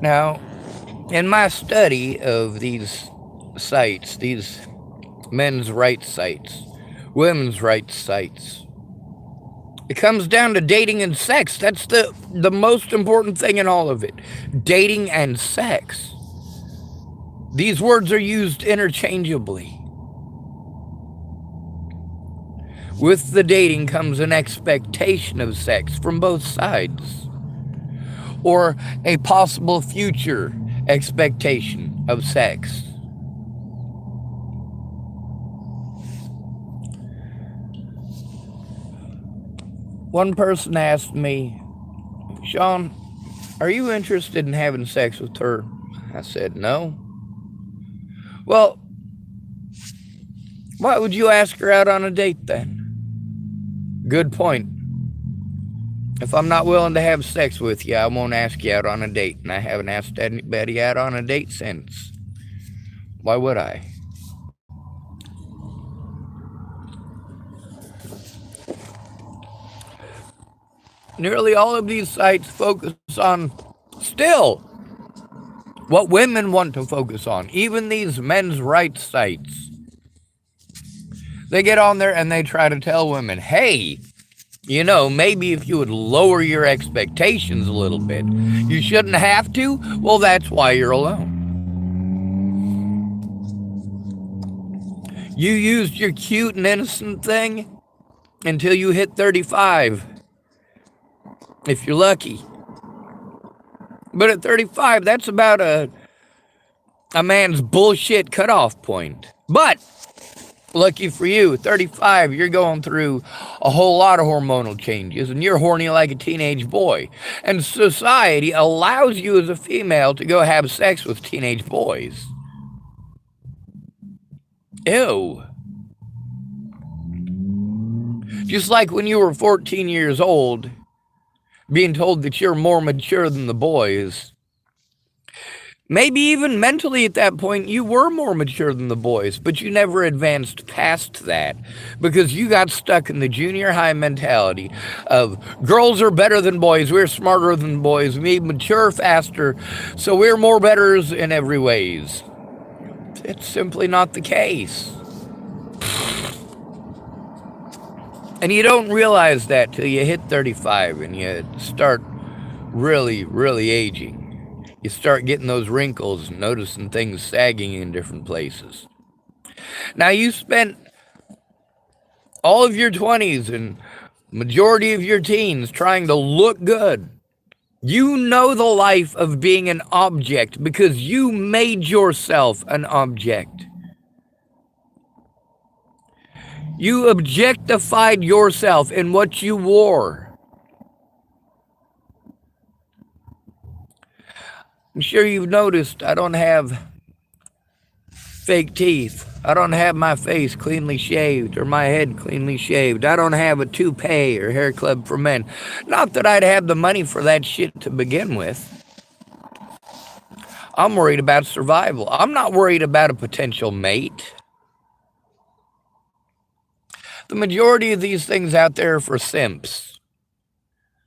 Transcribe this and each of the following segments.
Now, in my study of these sites, these men's rights sites, women's rights sites, it comes down to dating and sex. That's the most important thing in all of it. Dating and sex. These words are used interchangeably. With the dating comes an expectation of sex from both sides, or a possible future expectation of sex. One person asked me, Sean, are you interested in having sex with her? I said, no. Well, why would you ask her out on a date then? Good point. If I'm not willing to have sex with you, I won't ask you out on a date, and I haven't asked anybody out on a date since. Why would I? Nearly all of these sites focus on, still, what women want to focus on. Even these men's rights sites. They get on there and they try to tell women, hey, you know, maybe if you would lower your expectations a little bit. You shouldn't have to? Well, that's why you're alone. You used your cute and innocent thing until you hit 35. If you're lucky. But at 35, that's about a man's bullshit cutoff point. But, lucky for you, 35, you're going through a whole lot of hormonal changes, and you're horny like a teenage boy. And society allows you as a female to go have sex with teenage boys. Ew. Just like when you were 14 years old, being told that you're more mature than the boys. Maybe even mentally at that point, you were more mature than the boys, but you never advanced past that because you got stuck in the junior high mentality of girls are better than boys, we're smarter than boys, we mature faster, so we're more betters in every ways. It's simply not the case. And you don't realize that till you hit 35 and you start really, really aging. You start getting those wrinkles and noticing things sagging in different places. Now, you spent all of your 20s and majority of your teens trying to look good. You know the life of being an object because you made yourself an object. You objectified yourself in what you wore. I'm sure you've noticed I don't have fake teeth. I don't have my face cleanly shaved or my head cleanly shaved. I don't have a toupee or hair club for men. Not that I'd have the money for that shit to begin with. I'm worried about survival. I'm not worried about a potential mate. The majority of these things out there are for simps,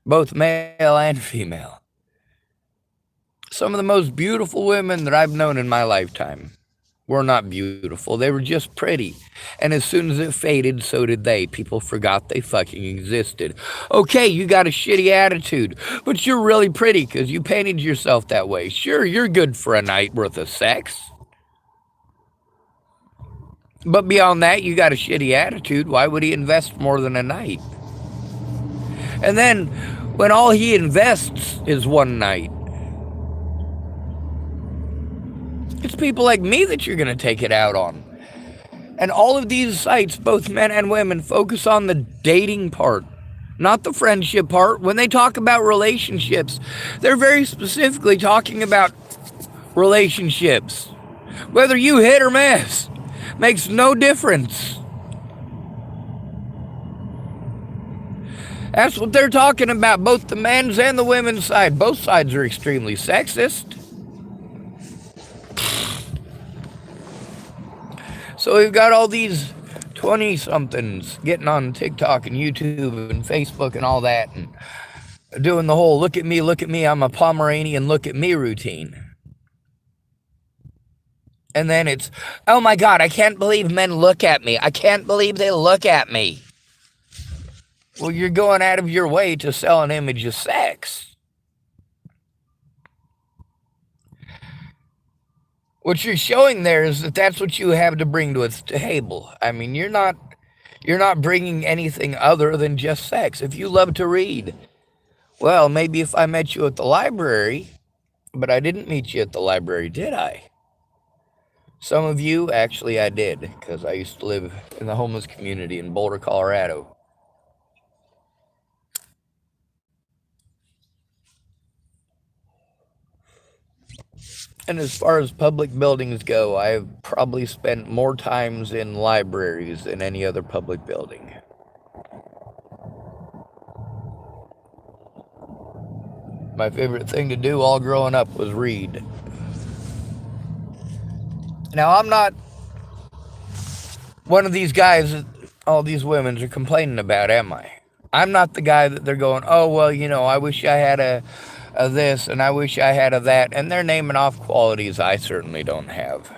both male and female. Some of the most beautiful women that I've known in my lifetime were not beautiful. They were just pretty. And as soon as it faded, so did they. People forgot they fucking existed. Okay, you got a shitty attitude, but you're really pretty because you painted yourself that way. Sure, you're good for a night worth of sex. But beyond that, you got a shitty attitude. Why would he invest more than a night? And then, when all he invests is one night, it's people like me that you're going to take it out on. And all of these sites, both men and women, focus on the dating part, not the friendship part. When they talk about relationships, they're very specifically talking about relationships. Whether you hit or miss makes no difference. That's what they're talking about, both the men's and the women's side. Both sides are extremely sexist. So we've got all these 20-somethings getting on TikTok and YouTube and Facebook and all that, and doing the whole look at me, I'm a Pomeranian, look at me routine. And then it's, oh my God, I can't believe men look at me. I can't believe they look at me. Well, you're going out of your way to sell an image of sex. What you're showing there is that that's what you have to bring to a table. I mean, you're not bringing anything other than just sex. If you love to read, well, maybe if I met you at the library, but I didn't meet you at the library, did I? Some of you, actually, I did, because I used to live in the homeless community in Boulder, Colorado. And as far as public buildings go, I've probably spent more times in libraries than any other public building. My favorite thing to do all growing up was read. Now, I'm not one of these guys that all these women are complaining about, am I? I'm not the guy that they're going, oh, well, I wish I had a this and I wish I had a that. And they're naming off qualities I certainly don't have.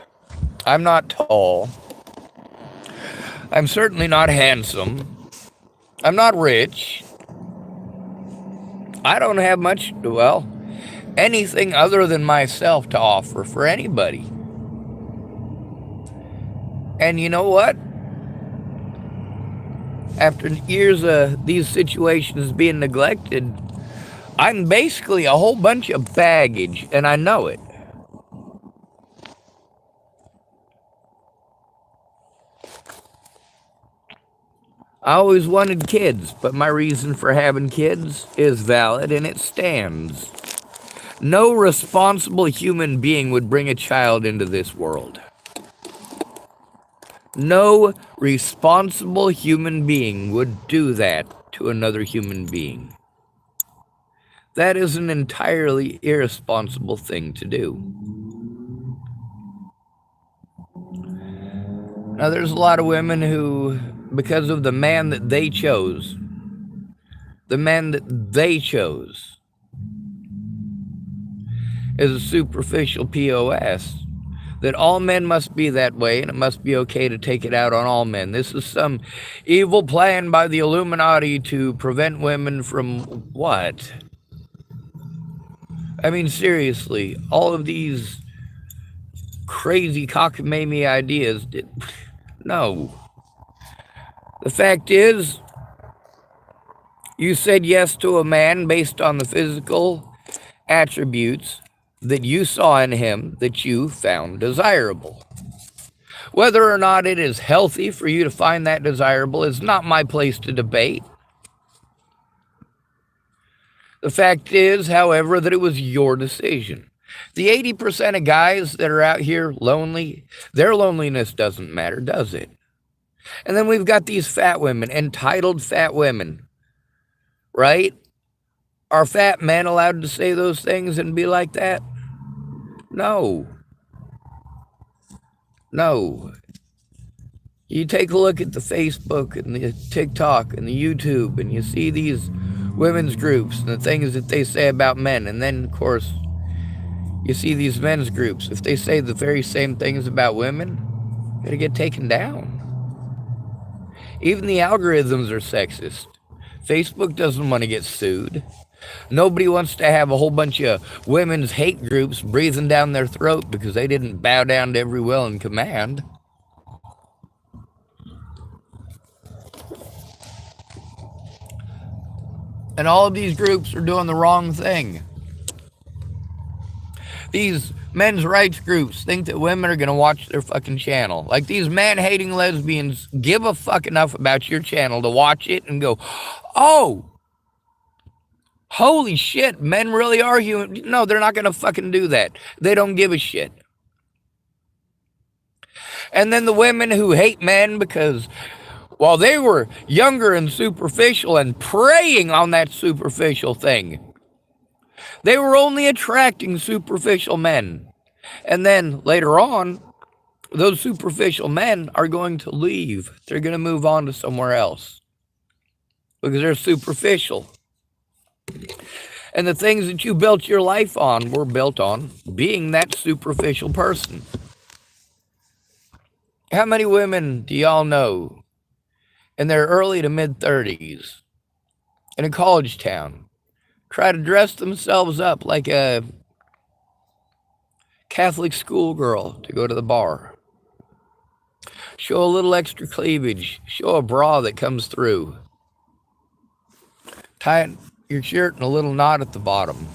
I'm not tall. I'm certainly not handsome. I'm not rich. I don't have much, well, anything other than myself to offer for anybody. And you know what? After years of these situations being neglected, I'm basically a whole bunch of baggage, and I know it. I always wanted kids, but my reason for having kids is valid and it stands. No responsible human being would bring a child into this world. No responsible human being would do that to another human being. That is an entirely irresponsible thing to do. Now, there's a lot of women who, because of the man that they chose, is a superficial POS. That all men must be that way, and it must be okay to take it out on all men. This is some evil plan by the Illuminati to prevent women from what? I mean, seriously, all of these crazy cockamamie ideas, no. The fact is, you said yes to a man based on the physical attributes that you saw in him that you found desirable. Whether or not it is healthy for you to find that desirable is not my place to debate. The fact is, however, that it was your decision. The 80% of guys that are out here lonely, their loneliness doesn't matter, does it? And then we've got these fat women, entitled fat women, right? Are fat men allowed to say those things and be like that? No. No. You take a look at the Facebook and the TikTok and the YouTube, and you see these women's groups and the things that they say about men. And then, of course, you see these men's groups. If they say the very same things about women, they're going to get taken down. Even the algorithms are sexist. Facebook doesn't want to get sued. Nobody wants to have a whole bunch of women's hate groups breathing down their throat because they didn't bow down to every will and command. And all of these groups are doing the wrong thing. These men's rights groups think that women are going to watch their fucking channel. Like these man-hating lesbians give a fuck enough about your channel to watch it and go, oh, holy shit, men really are human. No, they're not going to fucking do that. They don't give a shit. And then the women who hate men because while they were younger and superficial and preying on that superficial thing, they were only attracting superficial men. And then later on, those superficial men are going to leave. They're going to move on to somewhere else because they're superficial. And the things that you built your life on were built on being that superficial person. How many women do y'all know in their early to mid 30s in a college town try to dress themselves up like a Catholic schoolgirl to go to the bar? Show a little extra cleavage, show a bra that comes through, tie your shirt in a little knot at the bottom,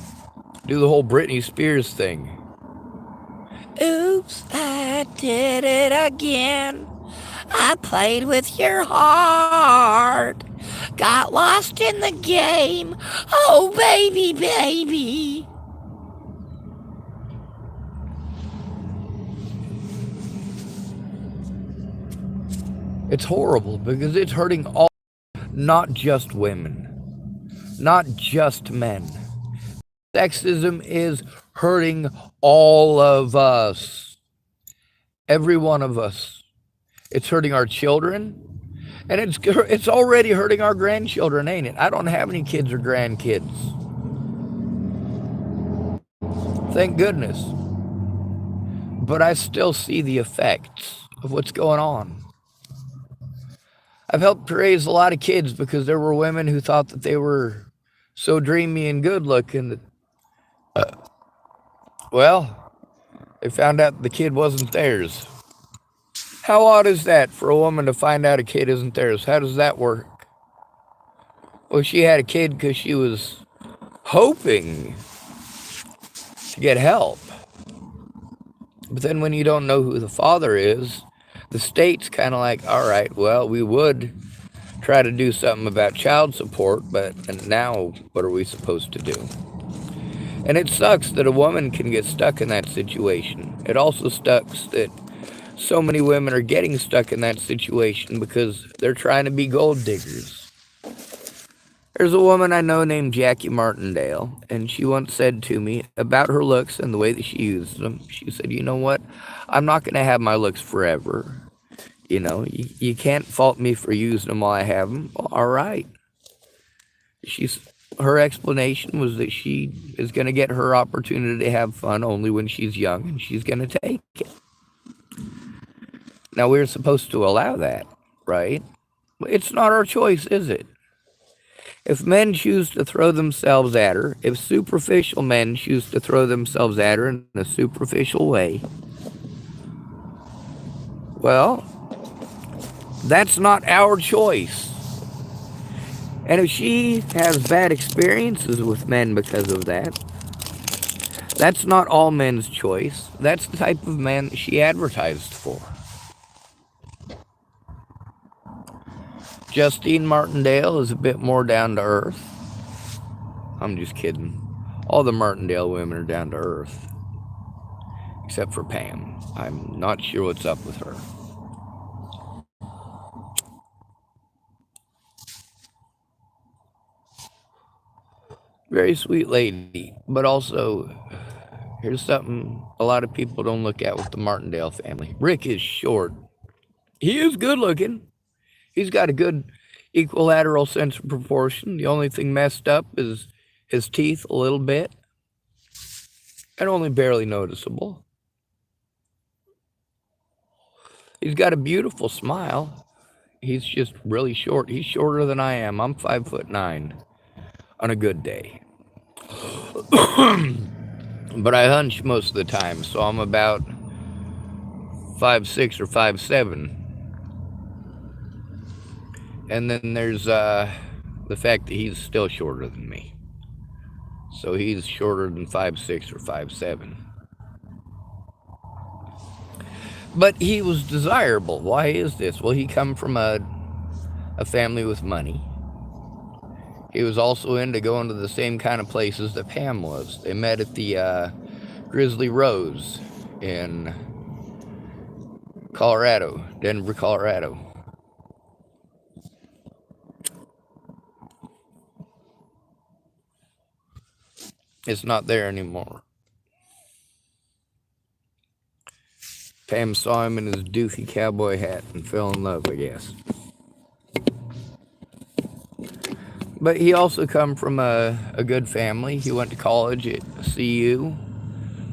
do the whole Britney Spears thing. Oops, I did it again. I played with your heart. Got lost in the game. Oh, baby, baby. It's horrible because it's hurting all, not just women, not just men. Sexism is hurting all of us, every one of us. It's hurting our children, and it's already hurting our grandchildren, ain't it? I don't have any kids or grandkids. Thank goodness. But I still see the effects of what's going on. I've helped raise a lot of kids because there were women who thought that they were so dreamy and good looking that, well, they found out the kid wasn't theirs. How odd is that for a woman to find out a kid isn't theirs? How does that work? Well, she had a kid because she was hoping to get help. But then when you don't know who the father is, the state's kind of like, all right, well, we would try to do something about child support, but now what are we supposed to do? And it sucks that a woman can get stuck in that situation. It also sucks that so many women are getting stuck in that situation because they're trying to be gold diggers. There's a woman I know named Jackie Martindale, and she once said to me about her looks and the way that she used them. She said, you know what? I'm not going to have my looks forever. You know, you can't fault me for using them while I have them. Well, all right. Her explanation was that she is going to get her opportunity to have fun only when she's young, and she's going to take it. Now, we're supposed to allow that, right? It's not our choice, is it? If men choose to throw themselves at her, if superficial men choose to throw themselves at her in a superficial way, well, that's not our choice. And if she has bad experiences with men because of that, that's not all men's choice. That's the type of man that she advertised for. Justine Martindale is a bit more down to earth. I'm just kidding. All the Martindale women are down to earth. Except for Pam. I'm not sure what's up with her. Very sweet lady. But also, here's something a lot of people don't look at with the Martindale family. Rick is short. He is good looking. He's got a good equilateral sense of proportion. The only thing messed up is his teeth a little bit. And only barely noticeable. He's got a beautiful smile. He's just really short. He's shorter than I am. I'm 5'9" on a good day. But I hunch most of the time, so I'm about 5'6" or 5'7". And then there's the fact that he's still shorter than me. So he's shorter than 5'6" or 5'7". But he was desirable. Why is this? Well, he come from a family with money. He was also into going to the same kind of places that Pam was. They met at the Grizzly Rose in Colorado, Denver, Colorado. It's not there anymore. Pam saw him in his doofy cowboy hat and fell in love, I guess. But he also come from a good family. He went to college at CU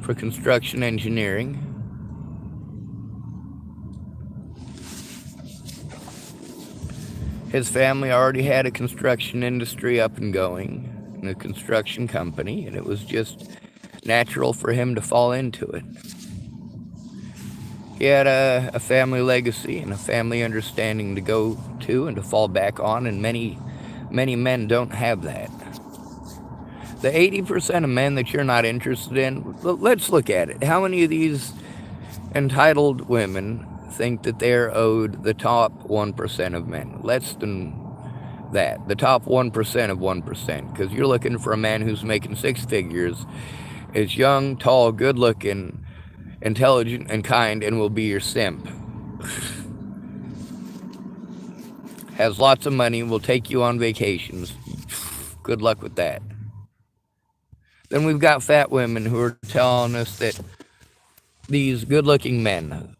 for construction engineering. His family already had a construction industry up and going, and a construction company, and it was just natural for him to fall into it. He had a family legacy and a family understanding to go to and to fall back on, and many men don't have that. The 80% of men that you're not interested in, let's look at it. How many of these entitled women think that they're owed the top 1% of men? Less than that. The top 1% of 1%. Because you're looking for a man who's making six figures, is young, tall, good looking, intelligent, and kind, and will be your simp. Has lots of money, will take you on vacations. Good luck with that. Then we've got fat women who are telling us that these good-looking men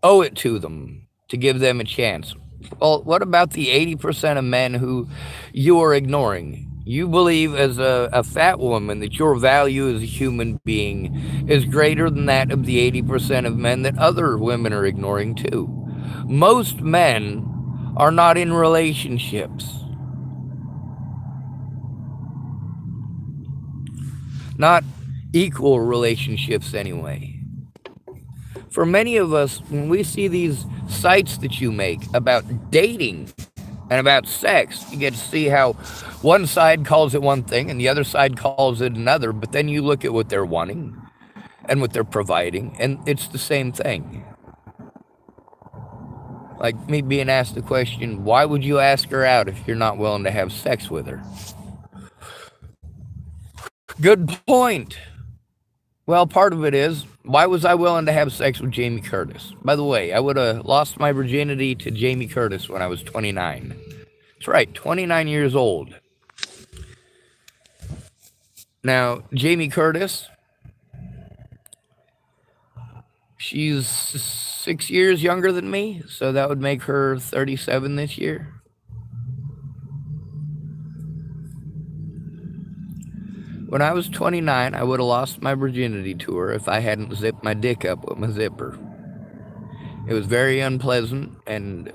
owe it to them to give them a chance. Well, what about the 80% of men who you are ignoring? You believe as a fat woman that your value as a human being is greater than that of the 80% of men that other women are ignoring too. Most men are not in relationships. Not equal relationships anyway. For many of us, when we see these sites that you make about dating and about sex, you get to see how one side calls it one thing and the other side calls it another, but then you look at what they're wanting and what they're providing, and it's the same thing. Like me being asked the question, why would you ask her out if you're not willing to have sex with her? Good point. Well, part of it is, why was I willing to have sex with Jamie Curtis? By the way, I would have lost my virginity to Jamie Curtis when I was 29. That's right, 29 years old. Now, Jamie Curtis, she's 6 years younger than me, so that would make her 37 this year. When I was 29, I would have lost my virginity to her if I hadn't zipped my dick up with my zipper. It was very unpleasant, and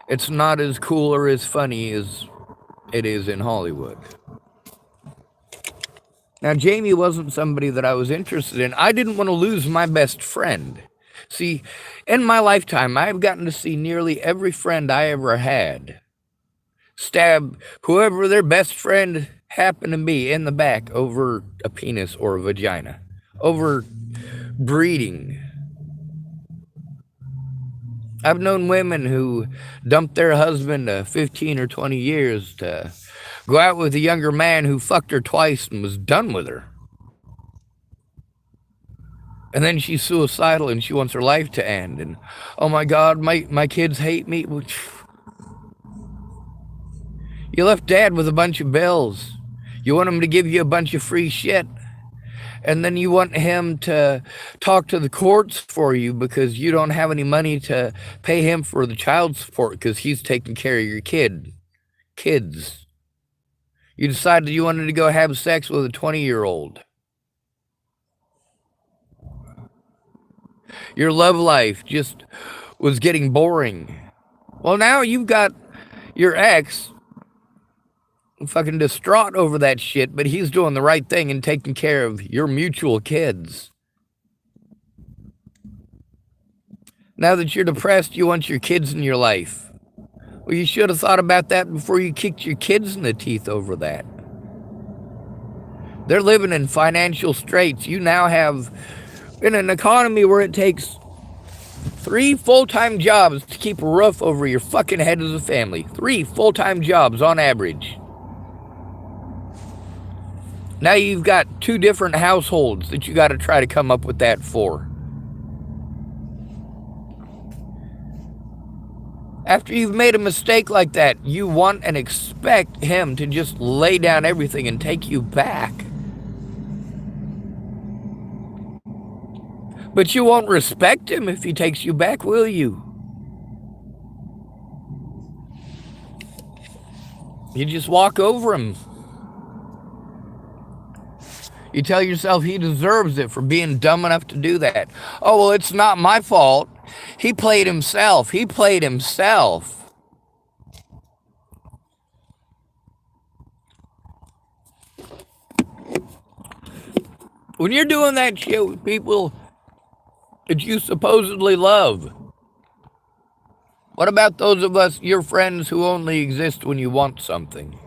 it's not as cool or as funny as it is in Hollywood. Now, Jamie wasn't somebody that I was interested in. I didn't want to lose my best friend. See, in my lifetime, I've gotten to see nearly every friend I ever had stab whoever their best friend happened to be in the back over a penis or a vagina, over breeding. I've known women who dumped their husband of 15 or 20 years to go out with a younger man who fucked her twice and was done with her. And then she's suicidal and she wants her life to end. And, oh my God, my kids hate me. You left dad with a bunch of bills. You want him to give you a bunch of free shit. And then you want him to talk to the courts for you because you don't have any money to pay him for the child support because he's taking care of your kids. You decided you wanted to go have sex with a 20-year-old. Your love life just was getting boring. Well, now you've got your ex fucking distraught over that shit, but he's doing the right thing and taking care of your mutual kids. Now that you're depressed, you want your kids in your life. Well, you should have thought about that before you kicked your kids in the teeth over that. They're living in financial straits. You now have, in an economy where it takes 3 full-time jobs to keep a roof over your fucking head as a family. 3 full-time jobs on average. Now you've got 2 different households that you got to try to come up with that for. After you've made a mistake like that, you want and expect him to just lay down everything and take you back. But you won't respect him if he takes you back, will you? You just walk over him. You tell yourself he deserves it for being dumb enough to do that. Oh, well, it's not my fault. He played himself. He played himself. When you're doing that shit with people that you supposedly love, what about those of us, your friends, who only exist when you want something?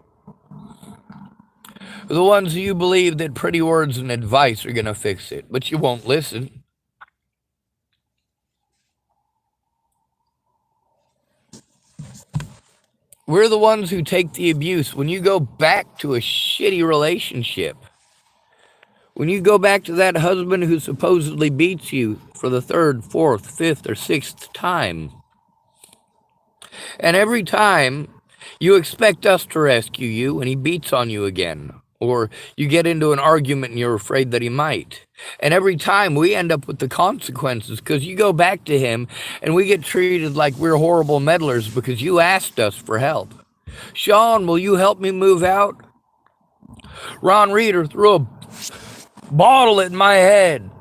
The ones who you believe that pretty words and advice are going to fix it, but you won't listen. We're the ones who take the abuse when you go back to a shitty relationship. When you go back to that husband who supposedly beats you for the third, fourth, fifth, or sixth time. And every time you expect us to rescue you and he beats on you again. Or you get into an argument and you're afraid that he might. And every time we end up with the consequences because you go back to him and we get treated like we're horrible meddlers because you asked us for help. Sean, will you help me move out? Ron Reeder threw a bottle at my head.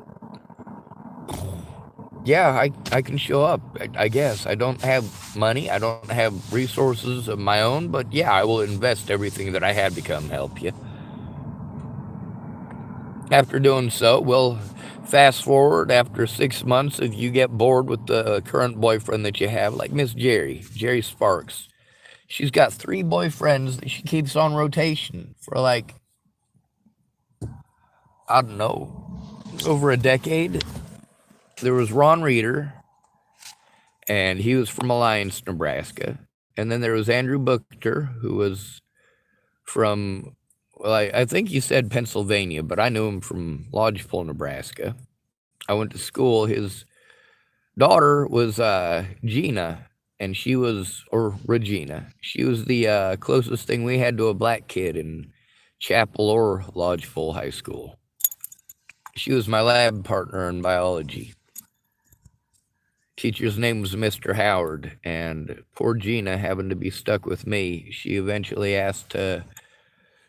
Yeah, I can show up, I guess. I don't have money. I don't have resources of my own. But yeah, I will invest everything that I have to come help you. After doing so, we'll fast forward after 6 months if you get bored with the current boyfriend that you have, like Miss Jerry Sparks. She's got 3 boyfriends that she keeps on rotation for like, I don't know, over a decade. There was Ron Reeder, and he was from Alliance, Nebraska. And then there was Andrew Booker, who was from, well, I think you said Pennsylvania, but I knew him from Lodgepole, Nebraska. I went to school. His daughter was Gina, and she was, or Regina. She was the closest thing we had to a black kid in Chapel or Lodgepole High School. She was my lab partner in biology. Teacher's name was Mr. Howard, and poor Gina happened to be stuck with me. She eventually asked to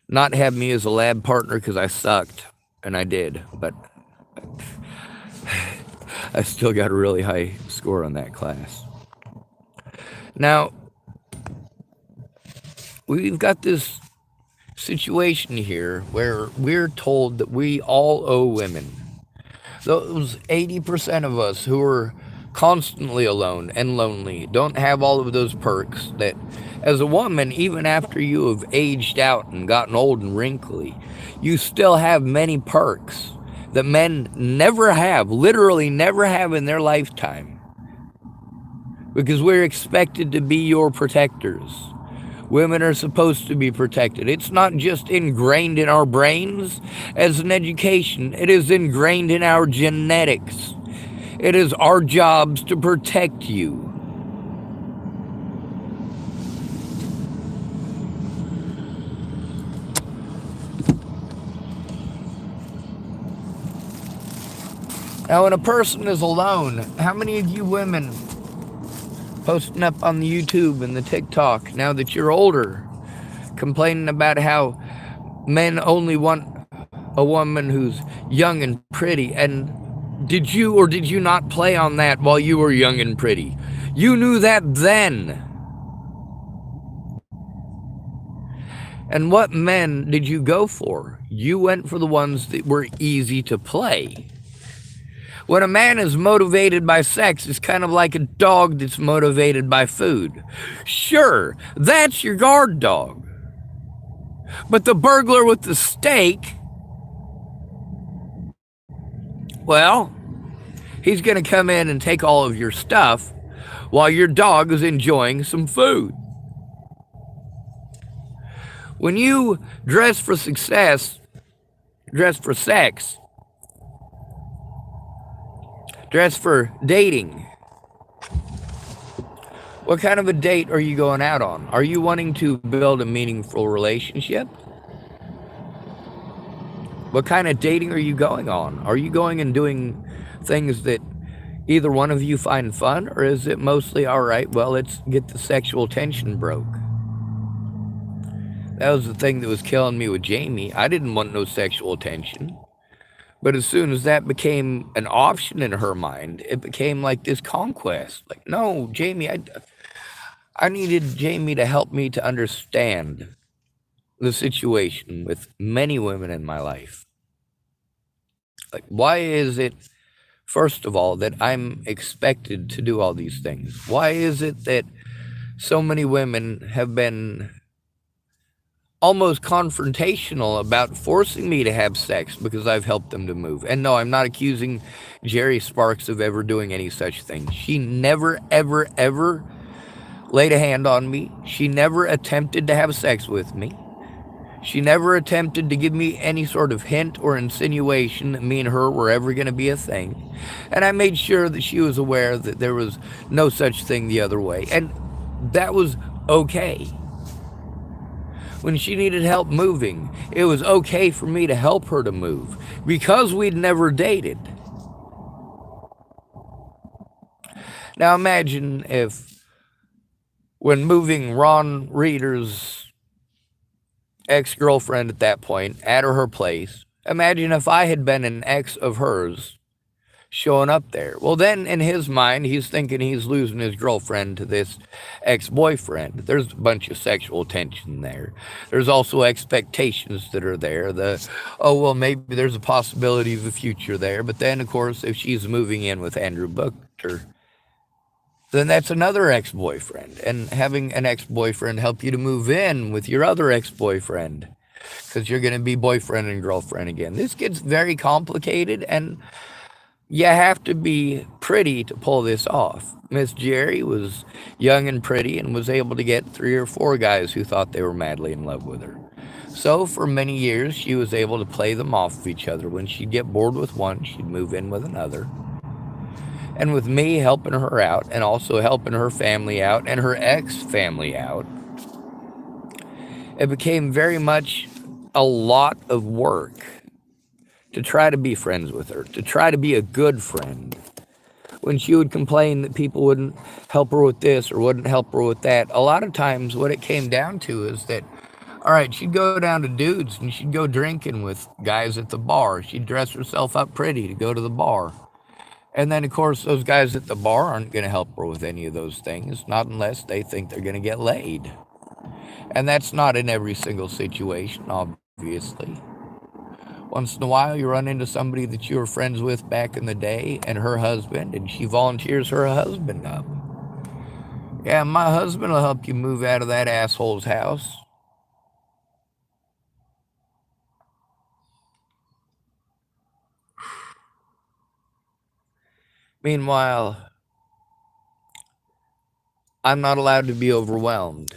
not have me as a lab partner because I sucked, and I did, but I still got a really high score on that class. Now, we've got this situation here where we're told that we all owe women. Those 80% of us who are constantly alone and lonely don't have all of those perks that, as a woman, even after you have aged out and gotten old and wrinkly, you still have many perks that men never have, literally never have in their lifetime, because we're expected to be your protectors. Women are supposed to be protected. It's not just ingrained in our brains as an education. It is ingrained in our genetics. It is our jobs to protect you. Now, when a person is alone, how many of you women posting up on the YouTube and the TikTok, now that you're older, complaining about how men only want a woman who's young and pretty? And did you or did you not play on that while you were young and pretty? You knew that then. And what men did you go for? You went for the ones that were easy to play. When a man is motivated by sex, it's kind of like a dog that's motivated by food. Sure, that's your guard dog. But the burglar with the steak, well, he's going to come in and take all of your stuff while your dog is enjoying some food. When you dress for success, dress for sex, dress for dating, what kind of a date are you going out on? Are you wanting to build a meaningful relationship? What kind of dating are you going on? Are you going and doing things that either one of you find fun, or is it mostly, all right, well, let's get the sexual tension broke? That was the thing that was killing me with Jamie. I didn't want no sexual attention. But as soon as that became an option in her mind, it became like this conquest. Like, no, Jamie, I needed Jamie to help me to understand the situation with many women in my life. Like, why is it, first of all, that I'm expected to do all these things? Why is it that so many women have been almost confrontational about forcing me to have sex because I've helped them to move? And no, I'm not accusing Jerry Sparks of ever doing any such thing. She never, ever, ever laid a hand on me. She never attempted to have sex with me. She never attempted to give me any sort of hint or insinuation that me and her were ever going to be a thing. And I made sure that she was aware that there was no such thing the other way. And that was okay. When she needed help moving, it was okay for me to help her to move because we'd never dated. Now imagine if, when moving Ron Reeder's ex-girlfriend at that point at her place, imagine if I had been an ex of hers showing up there. Well, then in his mind, he's thinking he's losing his girlfriend to this ex-boyfriend. There's a bunch of sexual tension there. There's also expectations that are there. Oh, well, maybe there's a possibility of a future there. But then, of course, if she's moving in with Andrew Booker, then that's another ex-boyfriend. And having an ex-boyfriend help you to move in with your other ex-boyfriend, because you're going to be boyfriend and girlfriend again. This gets very complicated, and you have to be pretty to pull this off. Miss Jerry was young and pretty and was able to get 3 or 4 guys who thought they were madly in love with her. So for many years, she was able to play them off of each other. When she'd get bored with one, she'd move in with another. And with me helping her out and also helping her family out and her ex-family out, it became very much a lot of work to try to be friends with her, to try to be a good friend. When she would complain that people wouldn't help her with this or wouldn't help her with that, a lot of times what it came down to is that, all right, she'd go down to dudes and she'd go drinking with guys at the bar. She'd dress herself up pretty to go to the bar. And then, of course, those guys at the bar aren't going to help her with any of those things, not unless they think they're going to get laid. And that's not in every single situation, obviously. Once in a while, you run into somebody that you were friends with back in the day and her husband, and she volunteers her husband up. Yeah, my husband will help you move out of that asshole's house. Meanwhile, I'm not allowed to be overwhelmed.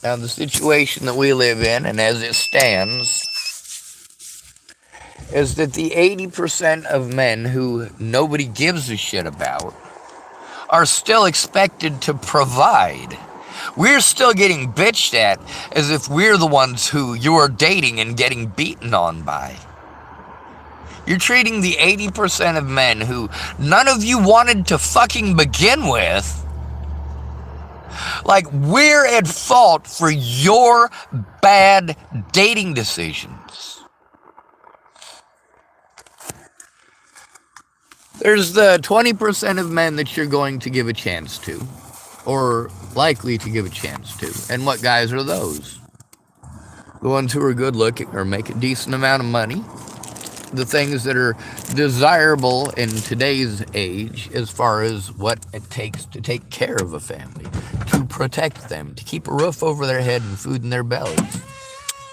Now, the situation that we live in, and as it stands, is that the 80% of men who nobody gives a shit about are still expected to provide. We're still getting bitched at as if we're the ones who you're dating and getting beaten on by. You're treating the 80% of men who none of you wanted to fucking begin with like we're at fault for your bad dating decisions. There's the 20% of men that you're going to give a chance to, or likely to give a chance to. And what guys are those? The ones who are good looking or make a decent amount of money. The things that are desirable in today's age as far as what it takes to take care of a family, to protect them, to keep a roof over their head and food in their bellies.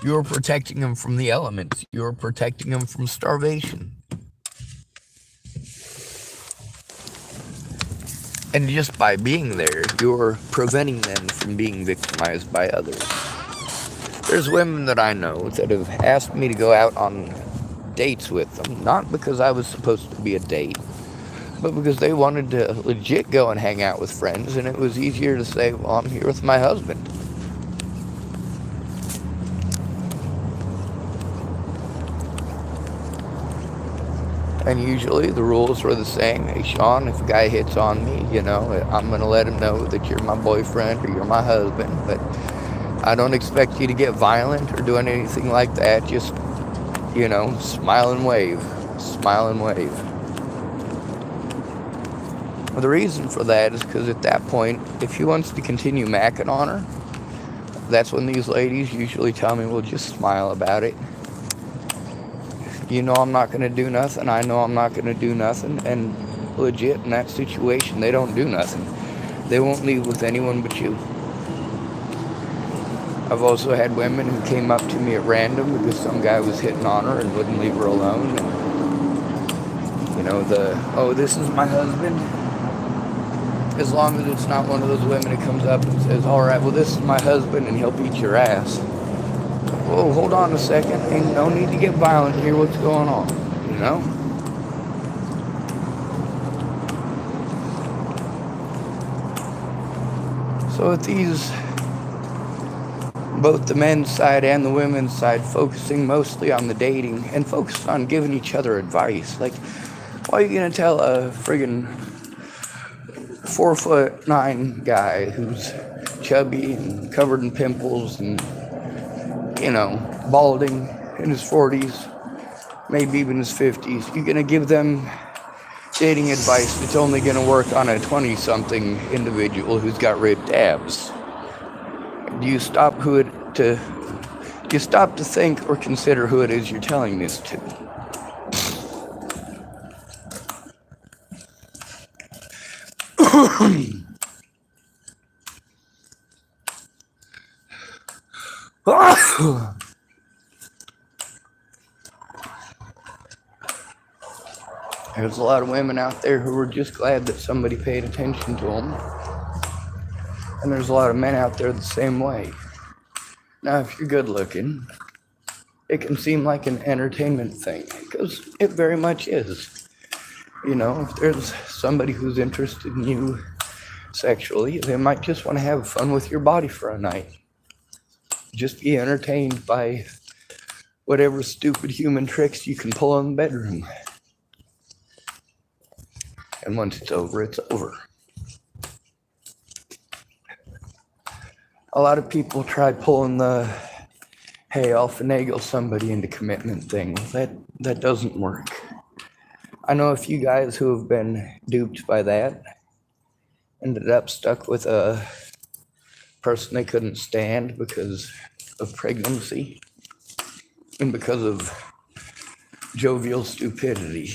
You're protecting them from the elements. You're protecting them from starvation. And just by being there, you're preventing them from being victimized by others. There's women that I know that have asked me to go out on dates with them, not because I was supposed to be a date, but because they wanted to legit go and hang out with friends, and it was easier to say, well, I'm here with my husband. And usually the rules were the same. Hey, Sean, if a guy hits on me, I'm going to let him know that you're my boyfriend or you're my husband. But I don't expect you to get violent or doing anything like that. Just, smile and wave. Smile and wave. Well, the reason for that is because at that point, if he wants to continue macking on her, that's when these ladies usually tell me, well, just smile about it. I'm not going to do nothing. I know I'm not going to do nothing. And legit, in that situation, they don't do nothing. They won't leave with anyone but you. I've also had women who came up to me at random because some guy was hitting on her and wouldn't leave her alone. And, this is my husband. As long as it's not one of those women who comes up and says, all right, well, this is my husband and he'll beat your ass. Whoa, hold on a second. Ain't no need to get violent here. What's going on? So with these, both the men's side and the women's side, focusing mostly on the dating and focused on giving each other advice. Like, why are you going to tell a friggin' 4'9" guy who's chubby and covered in pimples and, balding in his 40s, maybe even his 50s, you're going to give them dating advice that's only going to work on a 20-something individual who's got ripped abs? Do you stop to think or consider who it is you're telling this to? There's a lot of women out there who are just glad that somebody paid attention to them. And there's a lot of men out there the same way. Now, if you're good looking, it can seem like an entertainment thing, because it very much is. If there's somebody who's interested in you sexually, they might just want to have fun with your body for a night. Just be entertained by whatever stupid human tricks you can pull in the bedroom. And once it's over, it's over. A lot of people try pulling the, hey, I'll finagle somebody into commitment thing. That doesn't work. I know a few guys who have been duped by that, ended up stuck with a person they couldn't stand because of pregnancy and because of jovial stupidity.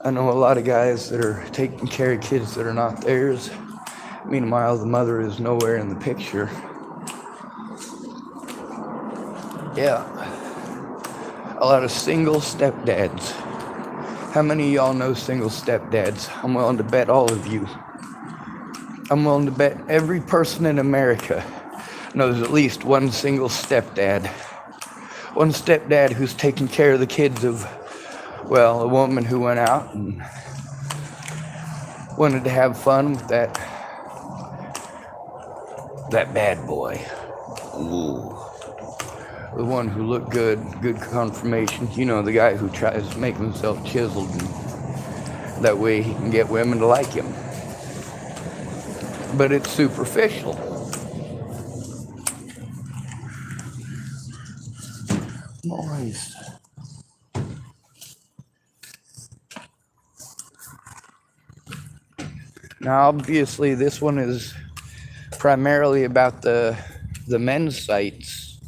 I know a lot of guys that are taking care of kids that are not theirs. Meanwhile, the mother is nowhere in the picture. Yeah. A lot of single stepdads. How many of y'all know single stepdads? I'm willing to bet all of you. I'm willing to bet every person in America knows at least one single stepdad. One stepdad who's taking care of the kids of, a woman who went out and wanted to have fun with that bad boy. Ooh. The one who looked good confirmation. The guy who tries to make himself chiseled, and that way he can get women to like him. But it's superficial. Moist. Now, obviously, this one is primarily about the men's sites,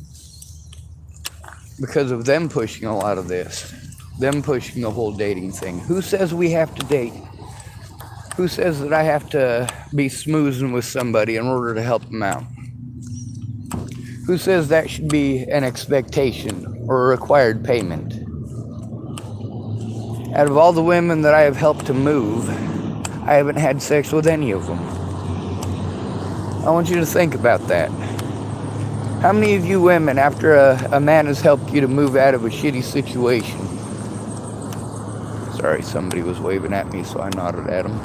because of them pushing a lot of this, them pushing the whole dating thing. Who says we have to date? Who says that I have to be smoozing with somebody in order to help them out? Who says that should be an expectation or a required payment? Out of all the women that I have helped to move, I haven't had sex with any of them. I want you to think about that. How many of you women, after a man has helped you to move out of a shitty situation? Sorry, somebody was waving at me, so I nodded at him.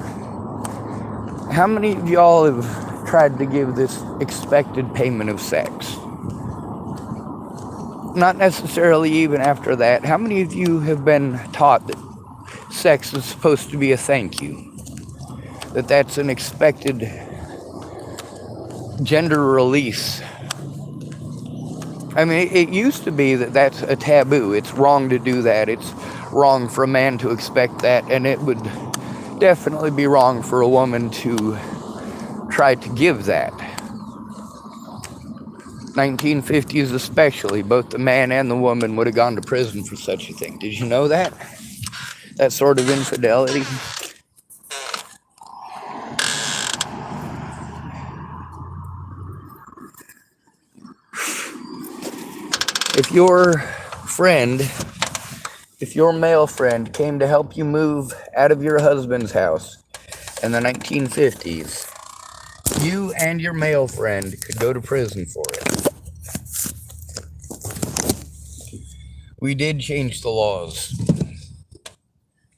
How many of y'all have tried to give this expected payment of sex? not necessarily even after that. How many of you have been taught that sex is supposed to be a thank you? That that's an expected gender release? I mean, it used to be that that's a taboo. It's wrong to do that. It's wrong for a man to expect that. And it would definitely be wrong for a woman to try to give that. 1950s especially, both the man and the woman would have gone to prison for such a thing. Did you know that? That sort of infidelity. If your male friend came to help you move out of your husband's house in the 1950s, you and your male friend could go to prison for it. We did change the laws.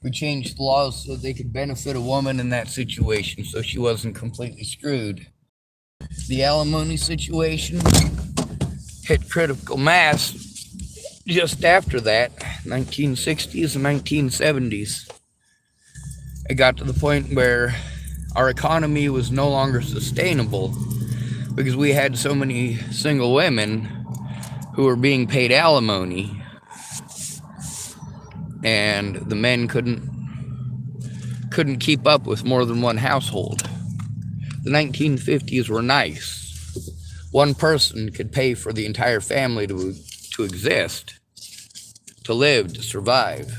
We changed the laws so they could benefit a woman in that situation so she wasn't completely screwed. The alimony situation hit critical mass just after that, 1960s and 1970s. It got to the point where our economy was no longer sustainable because we had so many single women who were being paid alimony, and the men couldn't keep up with more than one household. The 1950s were nice. One person could pay for the entire family to exist, to live, to survive.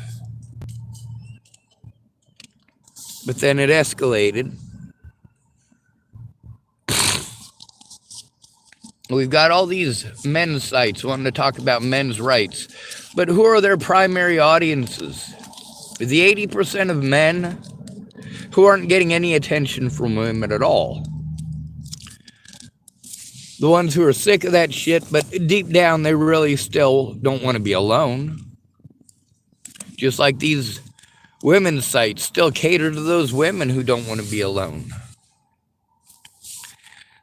But then it escalated. We've got all these men's sites wanting to talk about men's rights, but who are their primary audiences? The 80% of men who aren't getting any attention from women at all. The ones who are sick of that shit, but deep down they really still don't want to be alone. Just like these women's sites still cater to those women who don't want to be alone.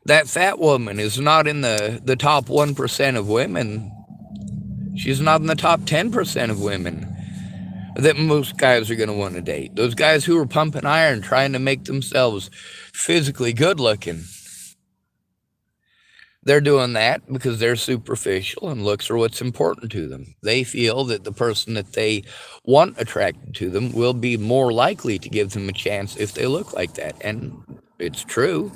That fat woman is not in the top 1% of women. She's not in the top 10% of women that most guys are going to want to date. Those guys who are pumping iron, trying to make themselves physically good looking. They're doing that because they're superficial and looks are what's important to them. They feel that the person that they want attracted to them will be more likely to give them a chance if they look like that. And it's true.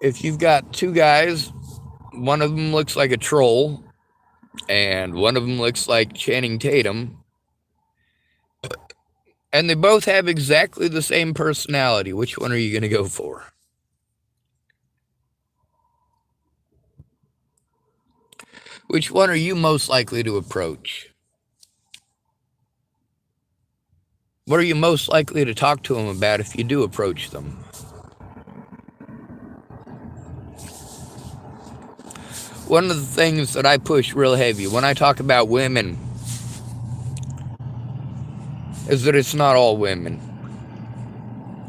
If you've got two guys, one of them looks like a troll and one of them looks like Channing Tatum, and they both have exactly the same personality, which one are you going to go for? Which one are you most likely to approach? What are you most likely to talk to them about if you do approach them? One of the things that I push real heavy when I talk about women is that it's not all women.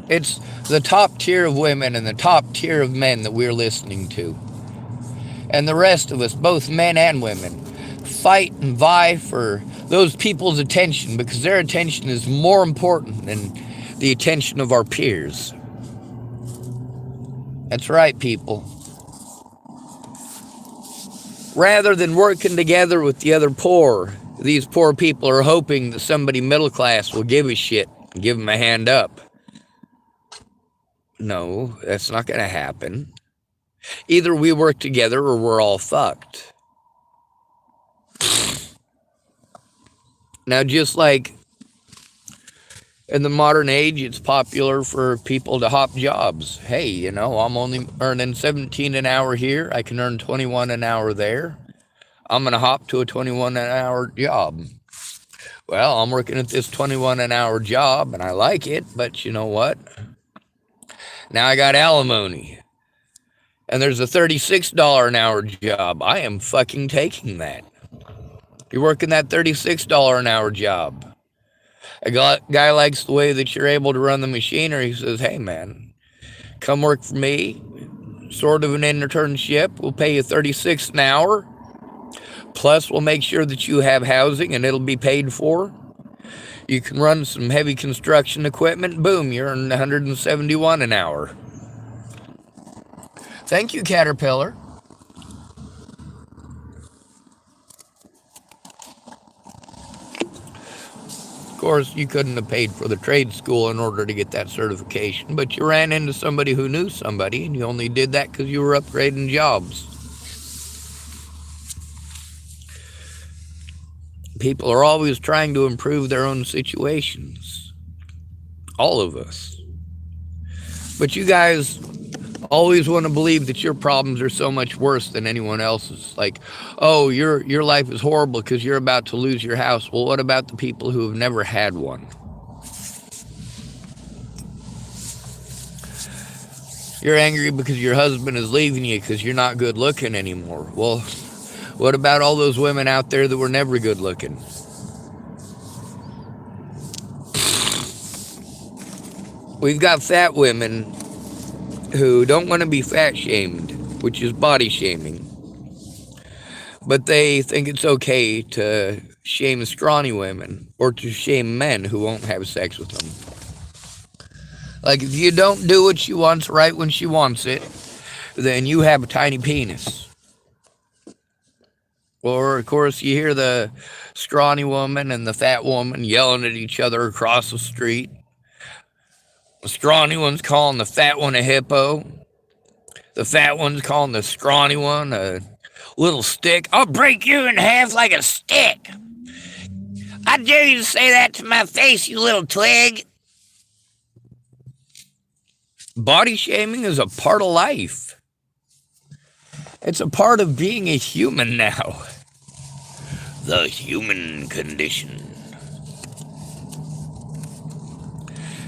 It's the top tier of women and the top tier of men that we're listening to. And the rest of us, both men and women, fight and vie for those people's attention because their attention is more important than the attention of our peers. That's right, people. Rather than working together with the other poor, these poor people are hoping that somebody middle class will give a shit and give them a hand up. No, that's not going to happen. Either we work together or we're all fucked. Now, just like in the modern age, it's popular for people to hop jobs. Hey, you know, I'm only earning $17 an hour here. I can earn $21 an hour there. I'm going to hop to a $21 an hour job. Well, I'm working at this $21 an hour job and I like it, but you know what? Now I got alimony. And there's a $36 an hour job. I am fucking taking that. You're working that $36 an hour job. A guy likes the way that you're able to run the machinery. He says, hey man, come work for me. sort of an internship. We'll pay you $36 an hour. Plus, we'll make sure that you have housing and it'll be paid for. You can run some heavy construction equipment. Boom, you're earning $171 an hour. Thank you, Caterpillar. Of course, you couldn't have paid for the trade school in order to get that certification, but you ran into somebody who knew somebody, and you only did that because you were upgrading jobs. People are always trying to improve their own situations. All of us. But you guys always want to believe that your problems are so much worse than anyone else's. Like, oh, your life is horrible because you're about to lose your house. Well, what about the people who have never had one? You're angry because your husband is leaving you because you're not good looking anymore. Well, what about all those women out there that were never good looking? We've got fat women who don't want to be fat shamed, which is body shaming. But they think it's okay to shame scrawny women or to shame men who won't have sex with them. Like, if you don't do what she wants right when she wants it, then you have a tiny penis. Or, of course, you hear the scrawny woman and the fat woman yelling at each other across the street. The scrawny one's calling the fat one a hippo. The fat one's calling the scrawny one a little stick. I'll break you in half like a stick. I dare you to say that to my face, you little twig. Body shaming is a part of life. It's a part of being a human now. The human condition.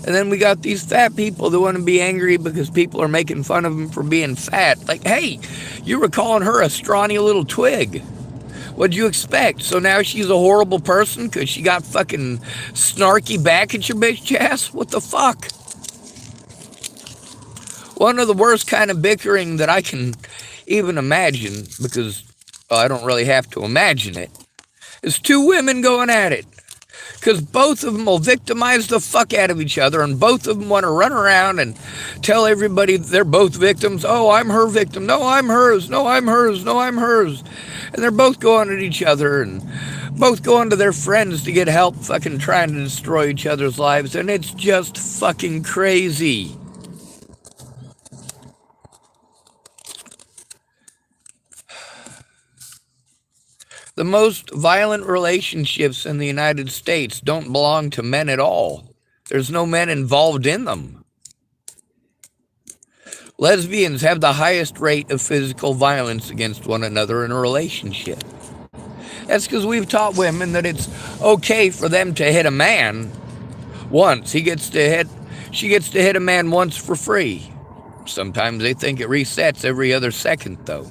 And then we got these fat people that want to be angry because people are making fun of them for being fat. Like, hey, you were calling her a scrawny little twig. What'd you expect? So now she's a horrible person because she got fucking snarky back at your bitch ass? What the fuck? One of the worst kind of bickering that I can even imagine, because I don't really have to imagine it, is two women going at it. Because both of them will victimize the fuck out of each other, and both of them want to run around and tell everybody they're both victims. Oh, I'm her victim. No, I'm hers. No, I'm hers. No, I'm hers. And they're both going at each other and both going to their friends to get help fucking trying to destroy each other's lives. And it's just fucking crazy. The most violent relationships in the United States don't belong to men at all. There's no men involved in them. Lesbians have the highest rate of physical violence against one another in a relationship. That's because we've taught women that it's okay for them to hit a man once. She gets to hit a man once for free. Sometimes they think it resets every other second, though.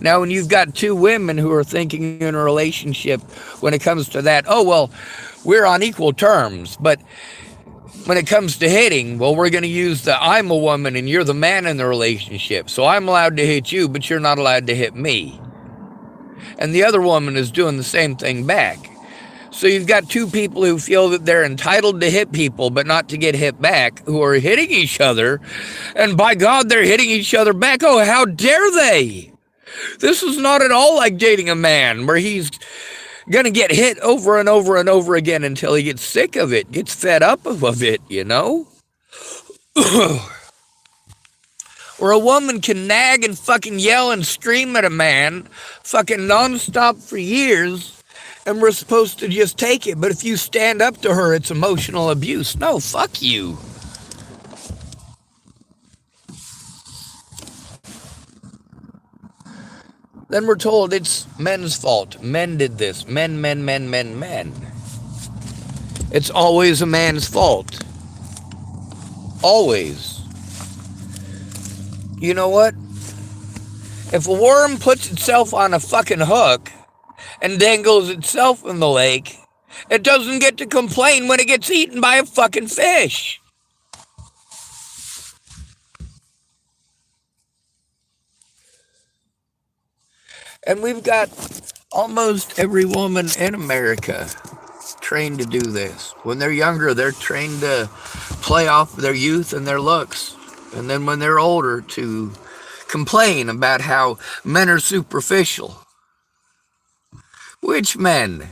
Now, when you've got two women who are thinking in a relationship when it comes to that, oh, well, we're on equal terms. But when it comes to hitting, well, we're going to use the I'm a woman and you're the man in the relationship. So I'm allowed to hit you, but you're not allowed to hit me. And the other woman is doing the same thing back. So you've got two people who feel that they're entitled to hit people, but not to get hit back, who are hitting each other. And by God, they're hitting each other back. Oh, how dare they? This is not at all like dating a man where he's going to get hit over and over and over again until he gets sick of it, gets fed up of it, you know? Where a woman can nag and fucking yell and scream at a man fucking nonstop for years, and we're supposed to just take it. But if you stand up to her, it's emotional abuse. No, fuck you. Then we're told it's men's fault. Men did this. Men. It's always a man's fault. Always. You know what? If a worm puts itself on a fucking hook and dangles itself in the lake, it doesn't get to complain when it gets eaten by a fucking fish. And we've got almost every woman in America trained to do this. When they're younger, they're trained to play off their youth and their looks. And then when they're older, to complain about how men are superficial. Which men?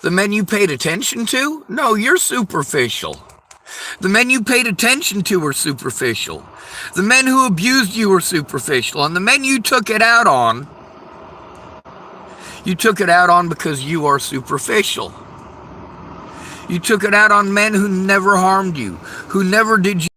The men you paid attention to? No, you're superficial. The men you paid attention to were superficial. The men who abused you were superficial. And the men you took it out on because you are superficial. You took it out on men who never harmed you, who never did you,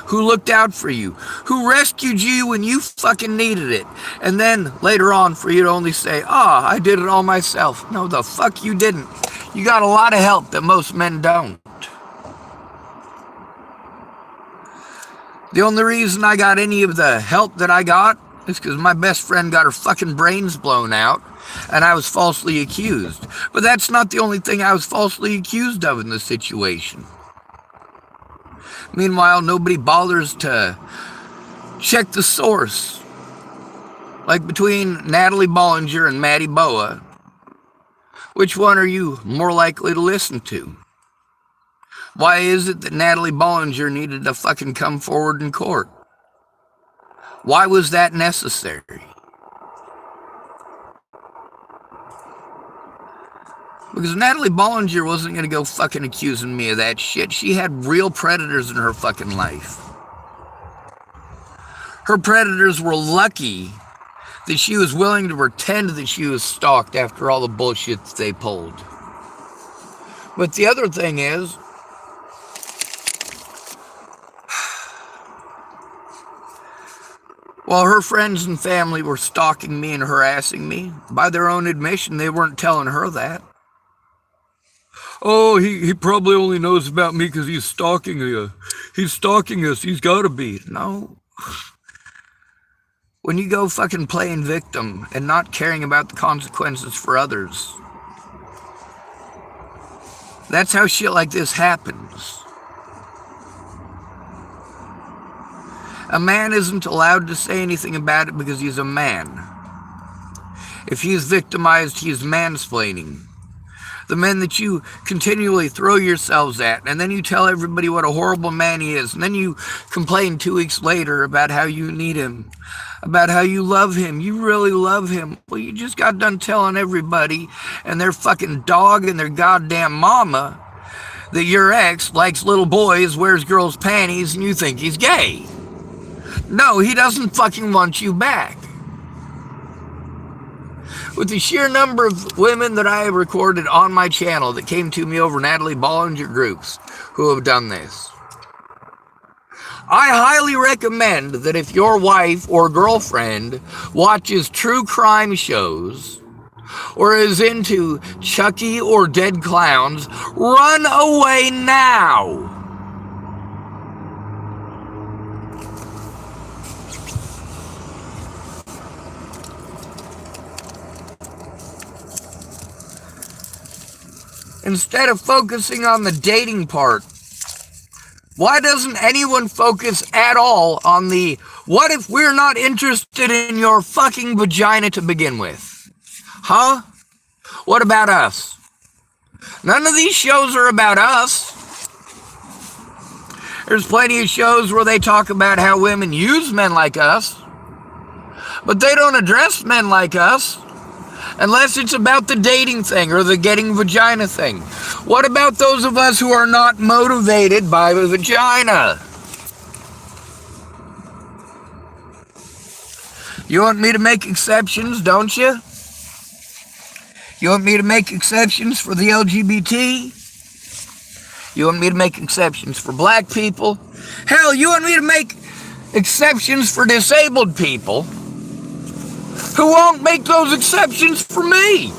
who looked out for you, who rescued you when you fucking needed it. And then later on for you to only say, I did it all myself. No, the fuck you didn't. You got a lot of help that most men don't. The only reason I got any of the help that I got is because my best friend got her fucking brains blown out and I was falsely accused. But that's not the only thing I was falsely accused of in this situation. Meanwhile, nobody bothers to check the source. Like between Natalie Bollinger and Maddie Boa, which one are you more likely to listen to? Why is it that Natalie Bollinger needed to fucking come forward in court? Why was that necessary? Because Natalie Bollinger wasn't going to go fucking accusing me of that shit. She had real predators in her fucking life. Her predators were lucky that she was willing to pretend that she was stalked after all the bullshit that they pulled. But the other thing is, while her friends and family were stalking me and harassing me, by their own admission, they weren't telling her that. Oh, he probably only knows about me because he's stalking you. He's stalking us. He's got to be. No. When you go fucking playing victim and not caring about the consequences for others, that's how shit like this happens. A man isn't allowed to say anything about it because he's a man. If he's victimized, he's mansplaining. The men that you continually throw yourselves at, and then you tell everybody what a horrible man he is, and then you complain 2 weeks later about how you need him, about how you love him, you really love him. Well, you just got done telling everybody and their fucking dog and their goddamn mama that your ex likes little boys, wears girls' panties, and you think he's gay. No, he doesn't fucking want you back. With the sheer number of women that I have recorded on my channel that came to me over Natalie Bollinger groups who have done this, I highly recommend that if your wife or girlfriend watches true crime shows or is into Chucky or dead clowns, run away now. Instead of focusing on the dating part, why doesn't anyone focus at all on the, what if we're not interested in your fucking vagina to begin with? Huh? What about us? None of these shows are about us. There's plenty of shows where they talk about how women use men like us, but they don't address men like us. Unless it's about the dating thing or the getting vagina thing. What about those of us who are not motivated by the vagina? You want me to make exceptions, don't you? You want me to make exceptions for the LGBT? You want me to make exceptions for black people? Hell, you want me to make exceptions for disabled people? Who won't make those exceptions for me?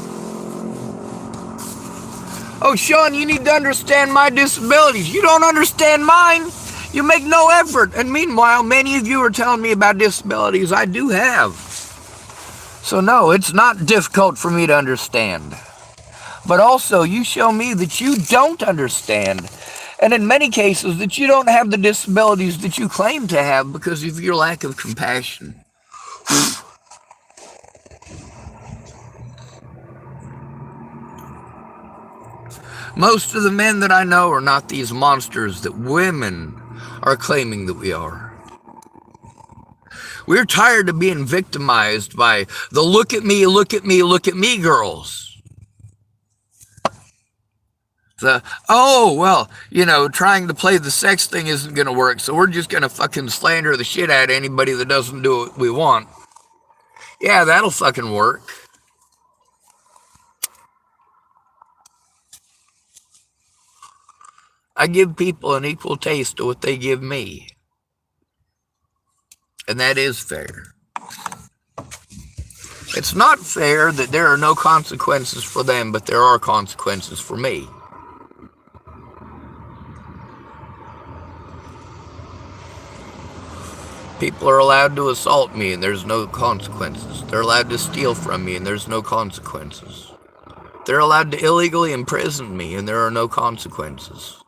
Oh, Sean, you need to understand my disabilities. You don't understand mine. You make no effort. And meanwhile, many of you are telling me about disabilities I do have. So no, it's not difficult for me to understand. But also, you show me that you don't understand. And in many cases, that you don't have the disabilities that you claim to have because of your lack of compassion. Most of the men that I know are not these monsters that women are claiming that we are. We're tired of being victimized by the look at me, look at me, look at me girls. Trying to play the sex thing isn't going to work, so we're just going to fucking slander the shit out of anybody that doesn't do what we want. Yeah, that'll fucking work. I give people an equal taste of what they give me. And that is fair. It's not fair that there are no consequences for them, but there are consequences for me. People are allowed to assault me and there's no consequences. They're allowed to steal from me and there's no consequences. They're allowed to illegally imprison me and there are no consequences.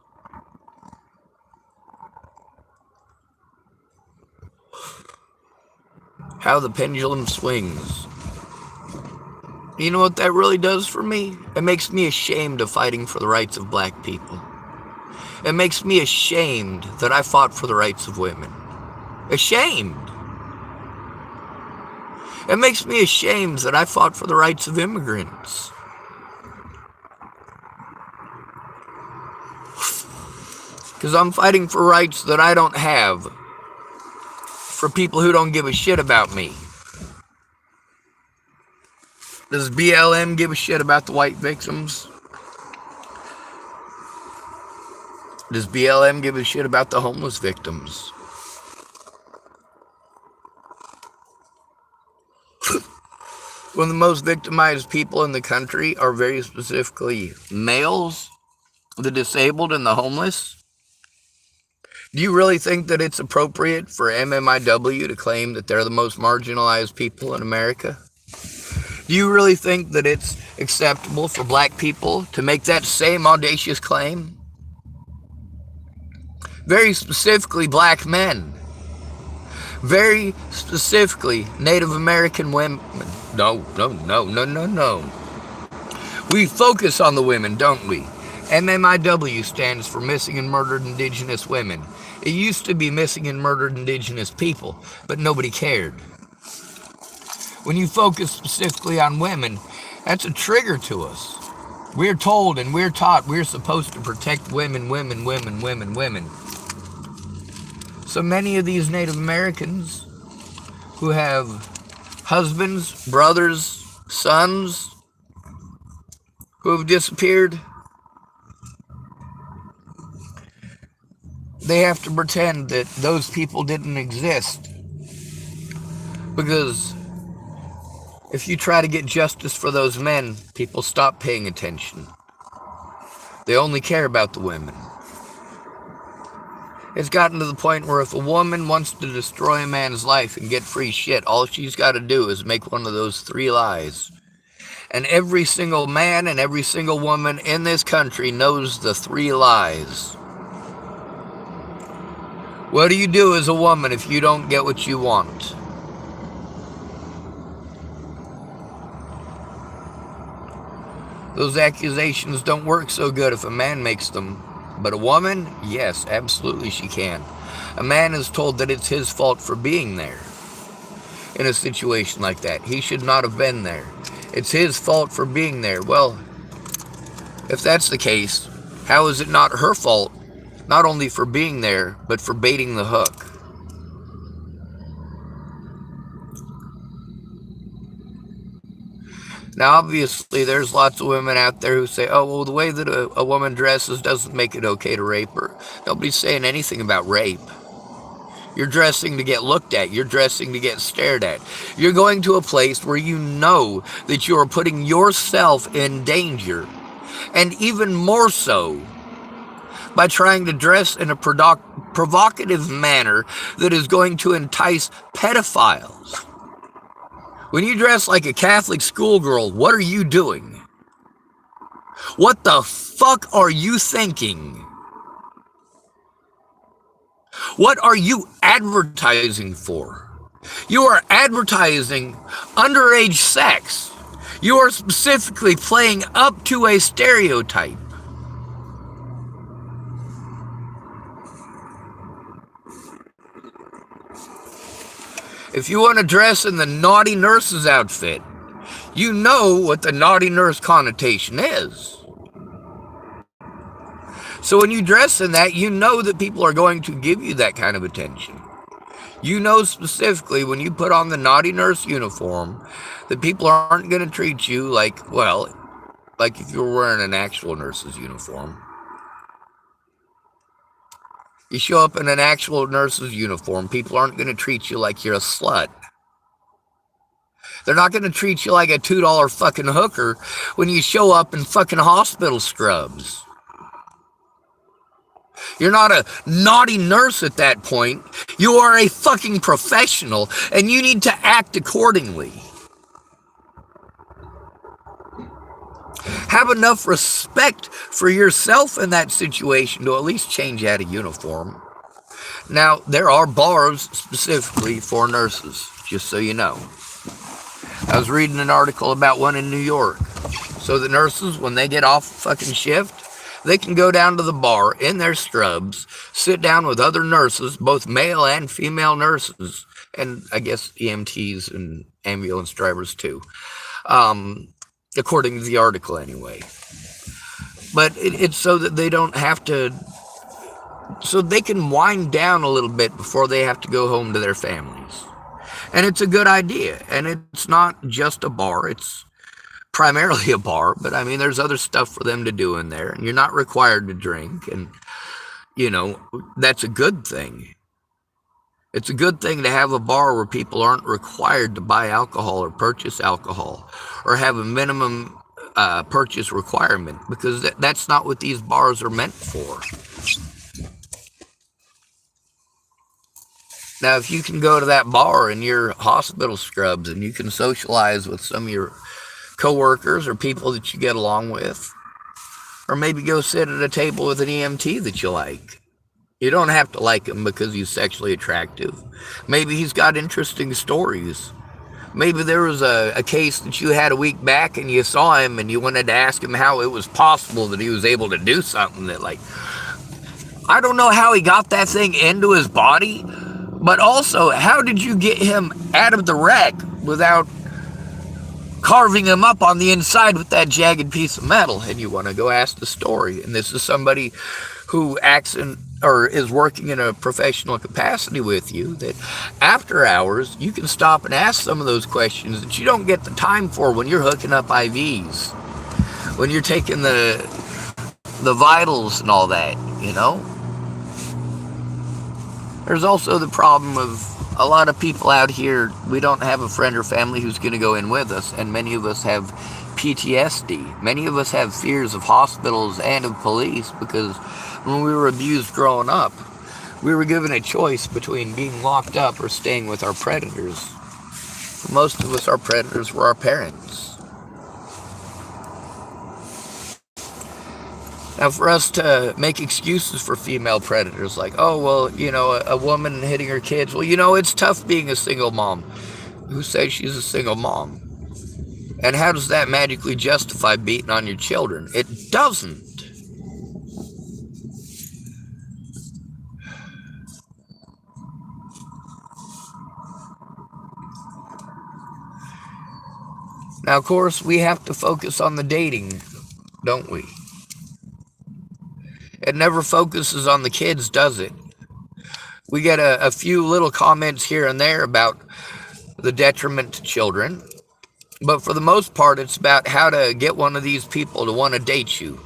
How the pendulum swings. You know what that really does for me? It makes me ashamed of fighting for the rights of black people. It makes me ashamed that I fought for the rights of women. Ashamed. It makes me ashamed that I fought for the rights of immigrants. Because I'm fighting for rights that I don't have. For people who don't give a shit about me. Does BLM give a shit about the white victims? Does BLM give a shit about the homeless victims? One of the most victimized people in the country are very specifically males, the disabled, and the homeless. Do you really think that it's appropriate for MMIW to claim that they're the most marginalized people in America? Do you really think that it's acceptable for black people to make that same audacious claim? Very specifically black men. Very specifically Native American women. No. We focus on the women, don't we? MMIW stands for Missing and Murdered Indigenous Women. It used to be Missing and Murdered Indigenous People, but nobody cared. When you focus specifically on women, that's a trigger to us. We're told and we're taught we're supposed to protect women. So many of these Native Americans who have husbands, brothers, sons who have disappeared, they have to pretend that those people didn't exist. Because if you try to get justice for those men, people stop paying attention. They only care about the women. It's gotten to the point where if a woman wants to destroy a man's life and get free shit, all she's got to do is make one of those 3 lies. And every single man and every single woman in this country knows the 3 lies. What do you do as a woman if you don't get what you want? Those accusations don't work so good if a man makes them. But a woman, yes, absolutely she can. A man is told that it's his fault for being there in a situation like that. He should not have been there. It's his fault for being there. Well, if that's the case, how is it not her fault, not only for being there, but for baiting the hook? Now, obviously, there's lots of women out there who say, oh, well, the way that a woman dresses doesn't make it okay to rape her. Nobody's saying anything about rape. You're dressing to get looked at. You're dressing to get stared at. You're going to a place where you know that you are putting yourself in danger. And even more so by trying to dress in a provocative manner that is going to entice pedophiles. When you dress like a Catholic schoolgirl, what are you doing? What the fuck are you thinking? What are you advertising for? You are advertising underage sex. You are specifically playing up to a stereotype. If you want to dress in the naughty nurse's outfit, you know what the naughty nurse connotation is. So when you dress in that, you know that people are going to give you that kind of attention. You know specifically when you put on the naughty nurse uniform that people aren't going to treat you like, well, like if you were wearing an actual nurse's uniform. You show up in an actual nurse's uniform, people aren't going to treat you like you're a slut. They're not going to treat you like a $2 fucking hooker when you show up in fucking hospital scrubs. You're not a naughty nurse at that point. You are a fucking professional, and you need to act accordingly. Have enough respect for yourself in that situation to at least change out of uniform. Now, there are bars specifically for nurses, just so you know. I was reading an article about one in New York. So the nurses, when they get off fucking shift, they can go down to the bar in their scrubs, sit down with other nurses, both male and female nurses, and I guess EMTs and ambulance drivers too, according to the article anyway. But it's so that they don't have to, so they can wind down a little bit before they have to go home to their families. And it's a good idea. And it's not just a bar. It's primarily a bar. But, I mean, there's other stuff for them to do in there. And you're not required to drink. And, you know, that's a good thing. It's a good thing to have a bar where people aren't required to buy alcohol or purchase alcohol or have a minimum purchase requirement, because that's not what these bars are meant for. Now, if you can go to that bar in your hospital scrubs and you can socialize with some of your coworkers or people that you get along with, or maybe go sit at a table with an EMT that you like. You don't have to like him because he's sexually attractive. Maybe he's got interesting stories. Maybe there was a case that you had a week back and you saw him and you wanted to ask him how it was possible that he was able to do something that, like, I don't know how he got that thing into his body. But also, how did you get him out of the wreck without carving him up on the inside with that jagged piece of metal? And you want to go ask the story. And this is somebody who acts in or is working in a professional capacity with you, that after hours, you can stop and ask some of those questions that you don't get the time for when you're hooking up IVs, when you're taking the vitals and all that, you know? There's also the problem of a lot of people out here, we don't have a friend or family who's going to go in with us, and many of us have PTSD. Many of us have fears of hospitals and of police because when we were abused growing up, we were given a choice between being locked up or staying with our predators. For most of us, our predators were our parents. Now, for us to make excuses for female predators, like, oh, well, you know, a woman hitting her kids, well, you know, it's tough being a single mom. Who says she's a single mom? And how does that magically justify beating on your children? It doesn't. Now, of course, we have to focus on the dating, don't we? It never focuses on the kids, does it? We get a few little comments here and there about the detriment to children. But for the most part, it's about how to get one of these people to want to date you.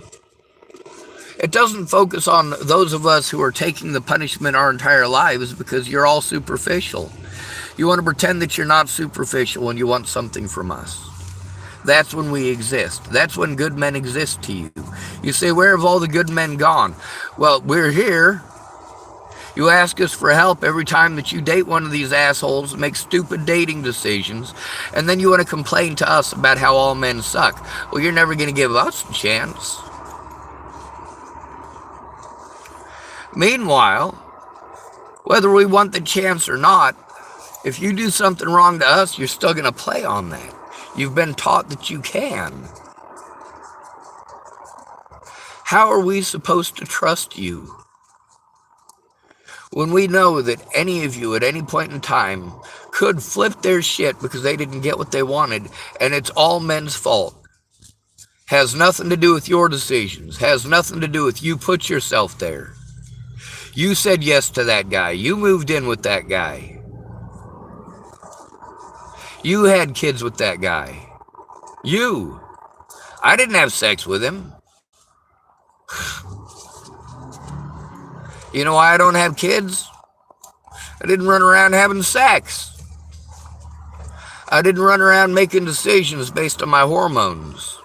It doesn't focus on those of us who are taking the punishment our entire lives because you're all superficial. You want to pretend that you're not superficial when you want something from us. That's when we exist. That's when good men exist to you. You say, where have all the good men gone? Well, we're here. You ask us for help every time that you date one of these assholes, make stupid dating decisions, and then you want to complain to us about how all men suck. Well, you're never going to give us a chance. Meanwhile, whether we want the chance or not, if you do something wrong to us, you're still going to play on that. You've been taught that you can. How are we supposed to trust you when we know that any of you at any point in time could flip their shit because they didn't get what they wanted, and it's all men's fault. Has nothing to do with your decisions. Has nothing to do with you put yourself there. You said yes to that guy. You moved in with that guy. You had kids with that guy. You. I didn't have sex with him. You know why I don't have kids? I didn't run around having sex. I didn't run around making decisions based on my hormones.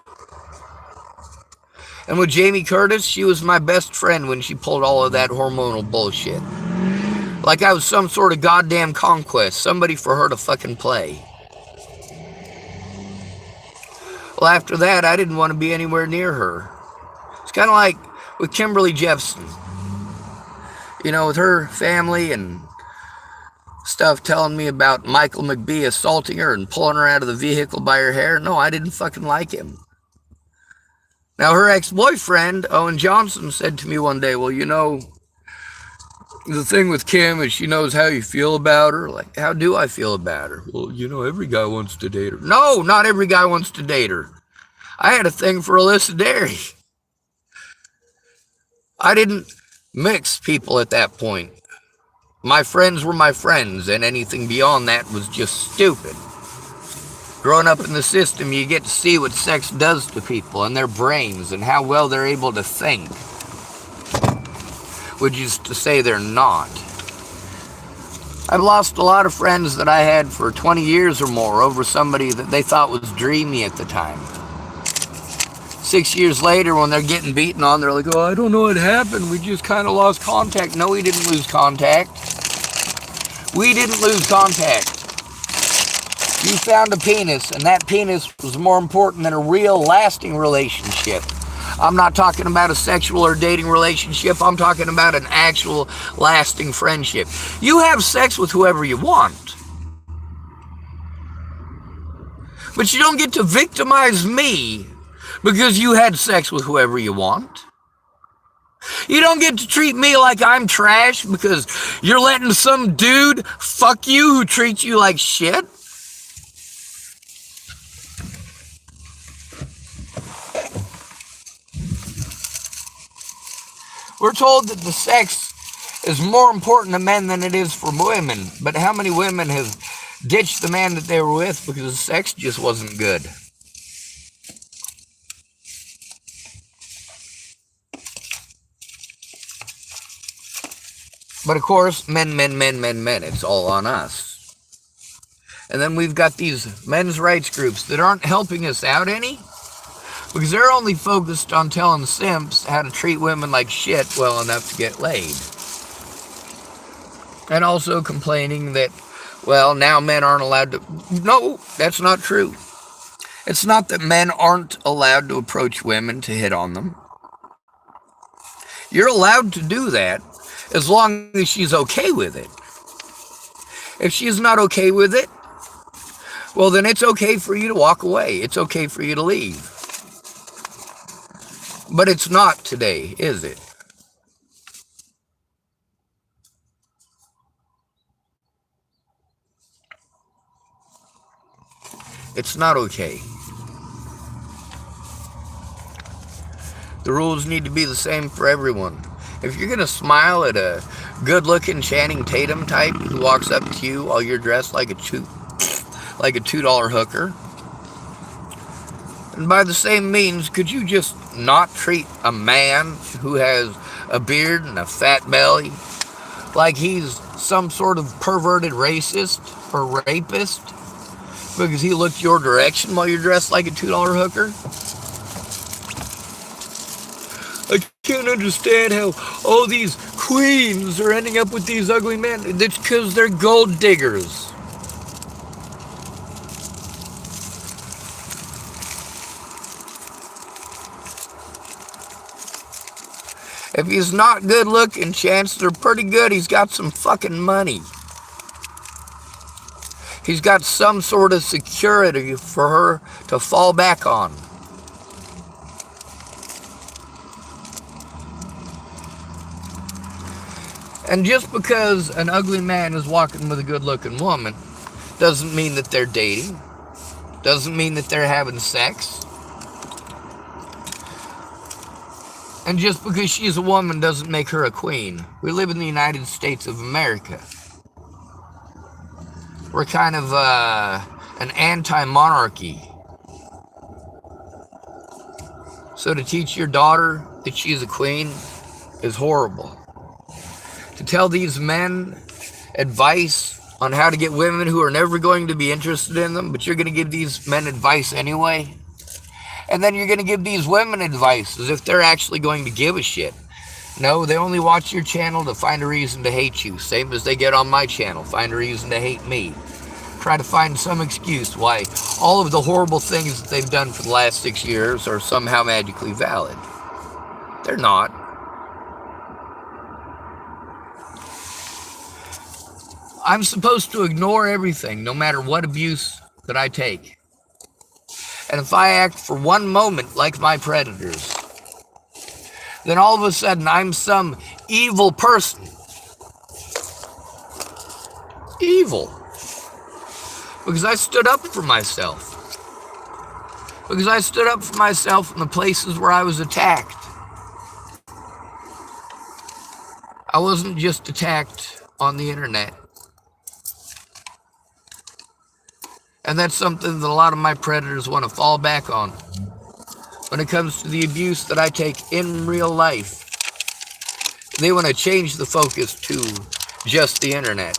And with Jamie Curtis, she was my best friend when she pulled all of that hormonal bullshit. Like I was some sort of goddamn conquest, somebody for her to fucking play. Well, after that, I didn't want to be anywhere near her. It's kind of like with Kimberly Jeffson. You know, with her family and stuff telling me about Michael McBee assaulting her and pulling her out of the vehicle by her hair. No, I didn't fucking like him. Now, her ex-boyfriend, Owen Johnson, said to me one day, well, you know, the thing with Kim is she knows how you feel about her. Like, how do I feel about her? Well, you know, every guy wants to date her. No, not every guy wants to date her. I had a thing for Alyssa Derry. I didn't mix people at that point. My friends were my friends, and anything beyond that was just stupid. Growing up in the system, you get to see what sex does to people and their brains and how well they're able to think. Which is to say they're not. I've lost a lot of friends that I had for 20 years or more over somebody that they thought was dreamy at the time. 6 years later, when they're getting beaten on, they're like, oh, I don't know what happened. We just kind of lost contact. No, we didn't lose contact. We didn't lose contact. You found a penis, and that penis was more important than a real lasting relationship. I'm not talking about a sexual or dating relationship. I'm talking about an actual lasting friendship. You have sex with whoever you want. But you don't get to victimize me because you had sex with whoever you want. You don't get to treat me like I'm trash because you're letting some dude fuck you who treats you like shit. We're told that the sex is more important to men than it is for women. But how many women have ditched the man that they were with because the sex just wasn't good? But of course, men, it's all on us. And then we've got these men's rights groups that aren't helping us out any, because they're only focused on telling simps how to treat women like shit well enough to get laid. And also complaining that, well, now men aren't allowed to... No, that's not true. It's not that men aren't allowed to approach women to hit on them. You're allowed to do that as long as she's okay with it. If she's not okay with it, well, then it's okay for you to walk away. It's okay for you to leave. But it's not today, is it? It's not okay. The rules need to be the same for everyone. If you're going to smile at a good-looking Channing Tatum type who walks up to you while you're dressed like a $2 hooker, and by the same means, could you just not treat a man who has a beard and a fat belly like he's some sort of perverted racist or rapist because he looked your direction while you're dressed like a $2 hooker? I can't understand how all these queens are ending up with these ugly men. It's because they're gold diggers. If he's not good looking, chances are pretty good he's got some fucking money. He's got some sort of security for her to fall back on. And just because an ugly man is walking with a good-looking woman Doesn't mean that they're dating. Doesn't mean that they're having sex. And just because she's a woman doesn't make her a queen. We live in the United States of America. We're kind of an anti-monarchy. So to teach your daughter that she's a queen is horrible. To tell these men advice on how to get women who are never going to be interested in them, but you're going to give these men advice anyway. And then you're going to give these women advice as if they're actually going to give a shit. No, they only watch your channel to find a reason to hate you. Same as they get on my channel, find a reason to hate me. Try to find some excuse why all of the horrible things that they've done for the last 6 years are somehow magically valid. They're not. I'm supposed to ignore everything, no matter what abuse that I take. And if I act for one moment like my predators, then all of a sudden I'm some evil person. Evil. Because I stood up for myself. Because I stood up for myself in the places where I was attacked. I wasn't just attacked on the internet. And that's something that a lot of my predators want to fall back on. When it comes to the abuse that I take in real life, they want to change the focus to just the internet.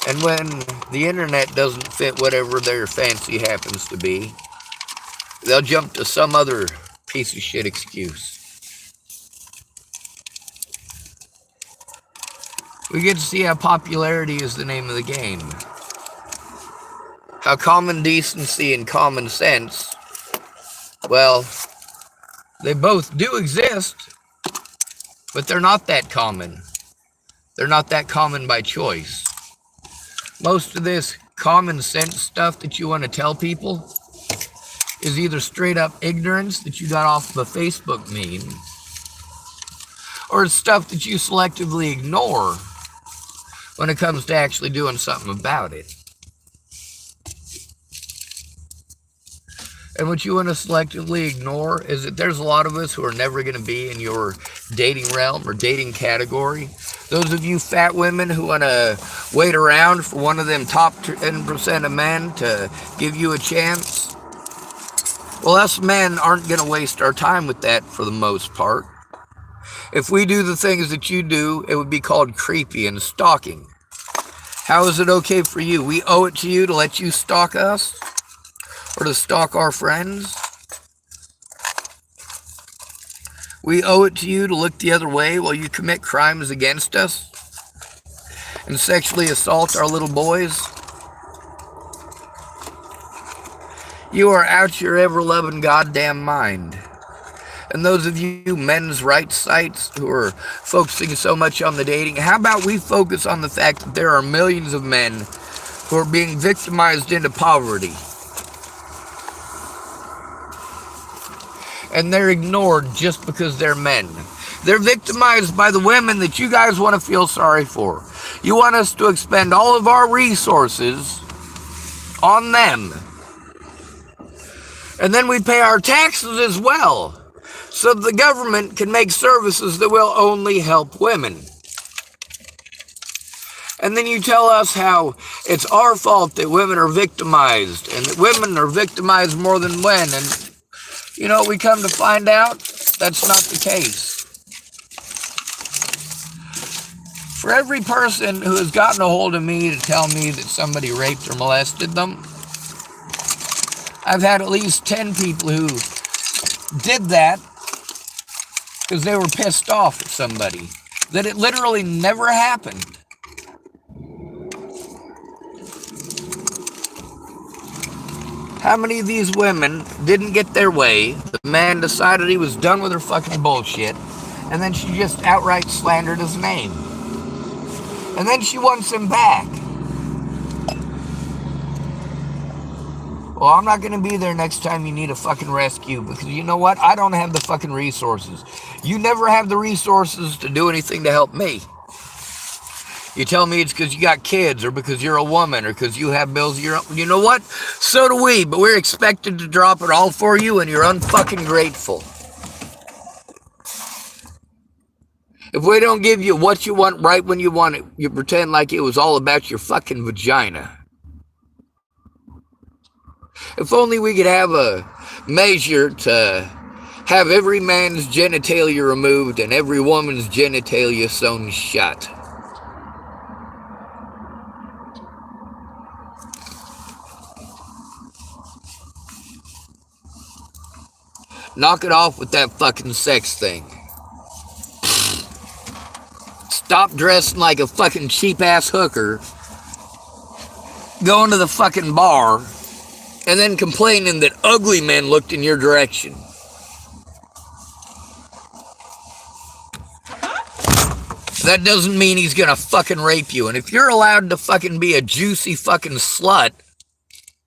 And when the internet doesn't fit whatever their fancy happens to be, they'll jump to some other piece of shit excuse. We get to see how popularity is the name of the game. How common decency and common sense, well, they both do exist, but they're not that common. They're not that common by choice. Most of this common sense stuff that you want to tell people is either straight up ignorance that you got off of a Facebook meme, or it's stuff that you selectively ignore when it comes to actually doing something about it. And what you want to selectively ignore is that there's a lot of us who are never going to be in your dating realm or dating category. Those of you fat women who want to wait around for one of them top 10% of men to give you a chance, well, us men aren't going to waste our time with that for the most part. If we do the things that you do, it would be called creepy and stalking. How is it okay for you? We owe it to you to let you stalk us? Or to stalk our friends? We owe it to you to look the other way while you commit crimes against us and sexually assault our little boys? You are out your ever-loving goddamn mind. And those of you men's rights sites who are focusing so much on the dating, how about we focus on the fact that there are millions of men who are being victimized into poverty? And they're ignored just because they're men. They're victimized by the women that you guys want to feel sorry for. You want us to expend all of our resources on them. And then we pay our taxes as well, so the government can make services that will only help women. And then you tell us how it's our fault that women are victimized, and that women are victimized more than men. And you know, we come to find out that's not the case. For every person who has gotten a hold of me to tell me that somebody raped or molested them, I've had at least 10 people who did that because they were pissed off at somebody. That it literally never happened. How many of these women didn't get their way? The man decided he was done with her fucking bullshit, and then she just outright slandered his name. And then she wants him back. Well, I'm not going to be there next time you need a fucking rescue, because you know what? I don't have the fucking resources. You never have the resources to do anything to help me. You tell me it's because you got kids or because you're a woman or because you have bills of your own. You know what? So do we, but we're expected to drop it all for you and you're unfucking grateful. If we don't give you what you want right when you want it, you pretend like it was all about your fucking vagina. If only we could have a measure to have every man's genitalia removed and every woman's genitalia sewn shut. Knock it off with that fucking sex thing. Stop dressing like a fucking cheap-ass hooker, going to the fucking bar, and then complaining that ugly men looked in your direction. That doesn't mean he's gonna fucking rape you. And if you're allowed to fucking be a juicy fucking slut,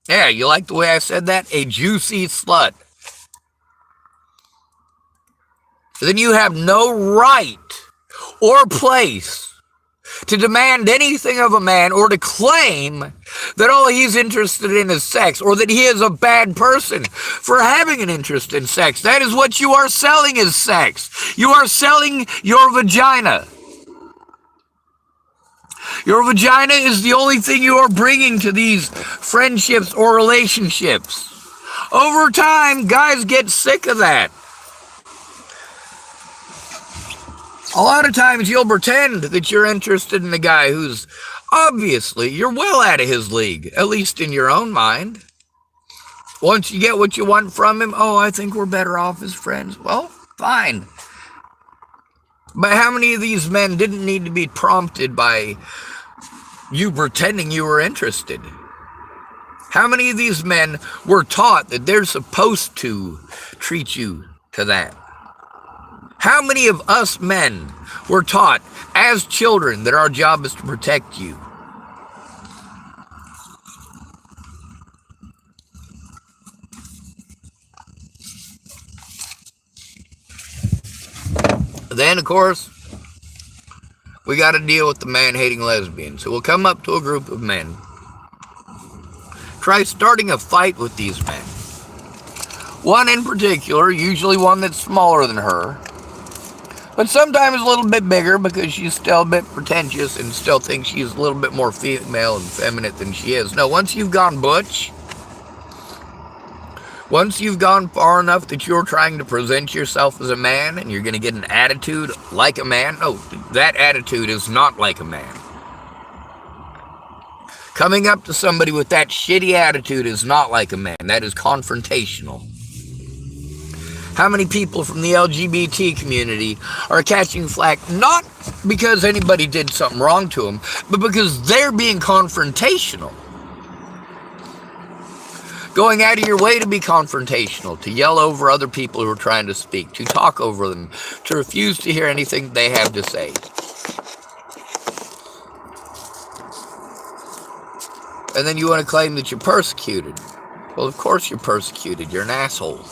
yeah, you like the way I said that? A juicy slut. Then you have no right or place to demand anything of a man or to claim that all he's interested in is sex or that he is a bad person for having an interest in sex. That is what you are selling is sex. You are selling your vagina. Your vagina is the only thing you are bringing to these friendships or relationships. Over time, guys get sick of that. A lot of times you'll pretend that you're interested in a guy who's obviously, you're well out of his league, at least in your own mind. Once you get what you want from him, oh, I think we're better off as friends. Well, fine. But how many of these men didn't need to be prompted by you pretending you were interested? How many of these men were taught that they're supposed to treat you to that? How many of us men were taught as children that our job is to protect you? Then, of course, we got to deal with the man-hating lesbians who will come up to a group of men, try starting a fight with these men. One in particular, usually one that's smaller than her, but sometimes a little bit bigger because she's still a bit pretentious and still thinks she's a little bit more female and feminine than she is. No, once you've gone butch, once you've gone far enough that you're trying to present yourself as a man and you're going to get an attitude like a man, no, that attitude is not like a man. Coming up to somebody with that shitty attitude is not like a man. That is confrontational. How many people from the LGBT community are catching flack not because anybody did something wrong to them, but because they're being confrontational? Going out of your way to be confrontational, to yell over other people who are trying to speak, to talk over them, to refuse to hear anything they have to say. And then you want to claim that you're persecuted. Well, of course you're persecuted. You're an asshole.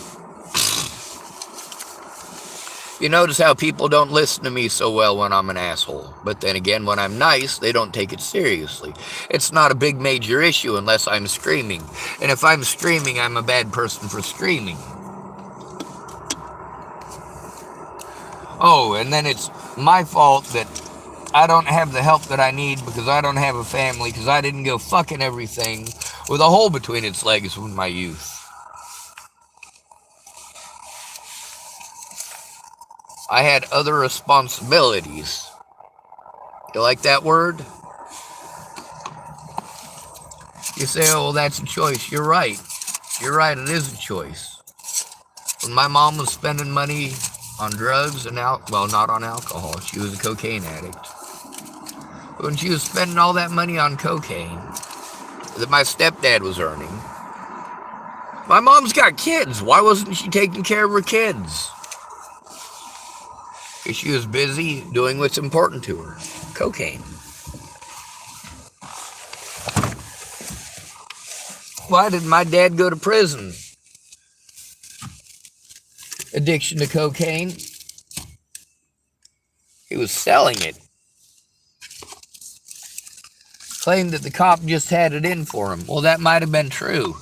You notice how people don't listen to me so well when I'm an asshole. But then again, when I'm nice, they don't take it seriously. It's not a big major issue unless I'm screaming. And if I'm screaming, I'm a bad person for screaming. Oh, and then it's my fault that I don't have the help that I need because I don't have a family, because I didn't go fucking everything with a hole between its legs in my youth. I had other responsibilities. You like that word? You say, oh, well, that's a choice. You're right. You're right, it is a choice. When my mom was spending money on drugs and well, not on alcohol. She was a cocaine addict. But when she was spending all that money on cocaine that my stepdad was earning, my mom's got kids. Why wasn't she taking care of her kids? Because she was busy doing what's important to her, cocaine. Why did my dad go to prison? Addiction to cocaine. He was selling it. claimed that the cop just had it in for him. Well, that might have been true.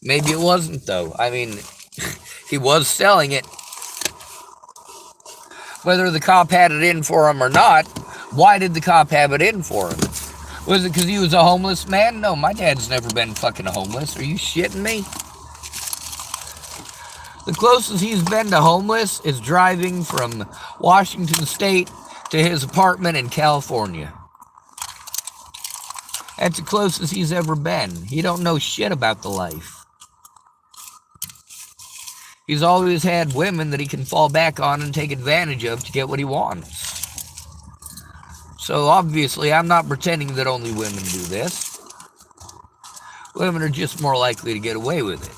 Maybe it wasn't, though. I mean, he was selling it. Whether the cop had it in for him or not, why did the cop have it in for him? Was it because he was a homeless man? No, my dad's never been fucking homeless. Are you shitting me? The closest he's been to homeless is driving from Washington State to his apartment in California. That's the closest he's ever been. He don't know shit about the life. He's always had women that he can fall back on and take advantage of to get what he wants. So obviously, I'm not pretending that only women do this. Women are just more likely to get away with it.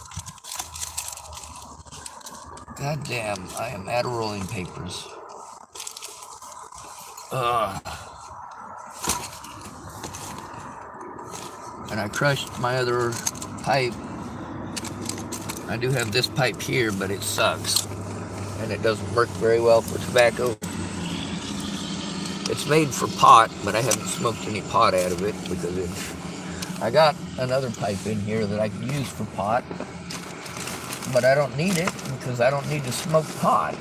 God damn, I am out of rolling papers. And I crushed my other pipe. I do have this pipe here, but it sucks. And it doesn't work very well for tobacco. It's made for pot, but I haven't smoked any pot out of it because I got another pipe in here that I can use for pot. But I don't need it because I don't need to smoke pot.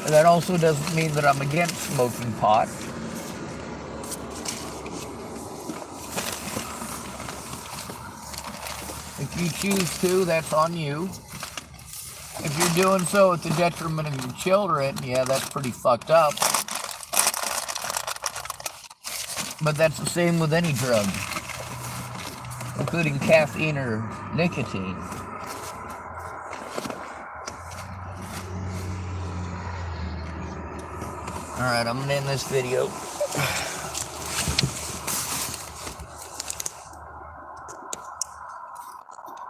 And that also doesn't mean that I'm against smoking pot. If you choose to, that's on you. If you're doing so at the detriment of your children, yeah, that's pretty fucked up. But that's the same with any drug, including caffeine or nicotine. Alright, I'm gonna end this video.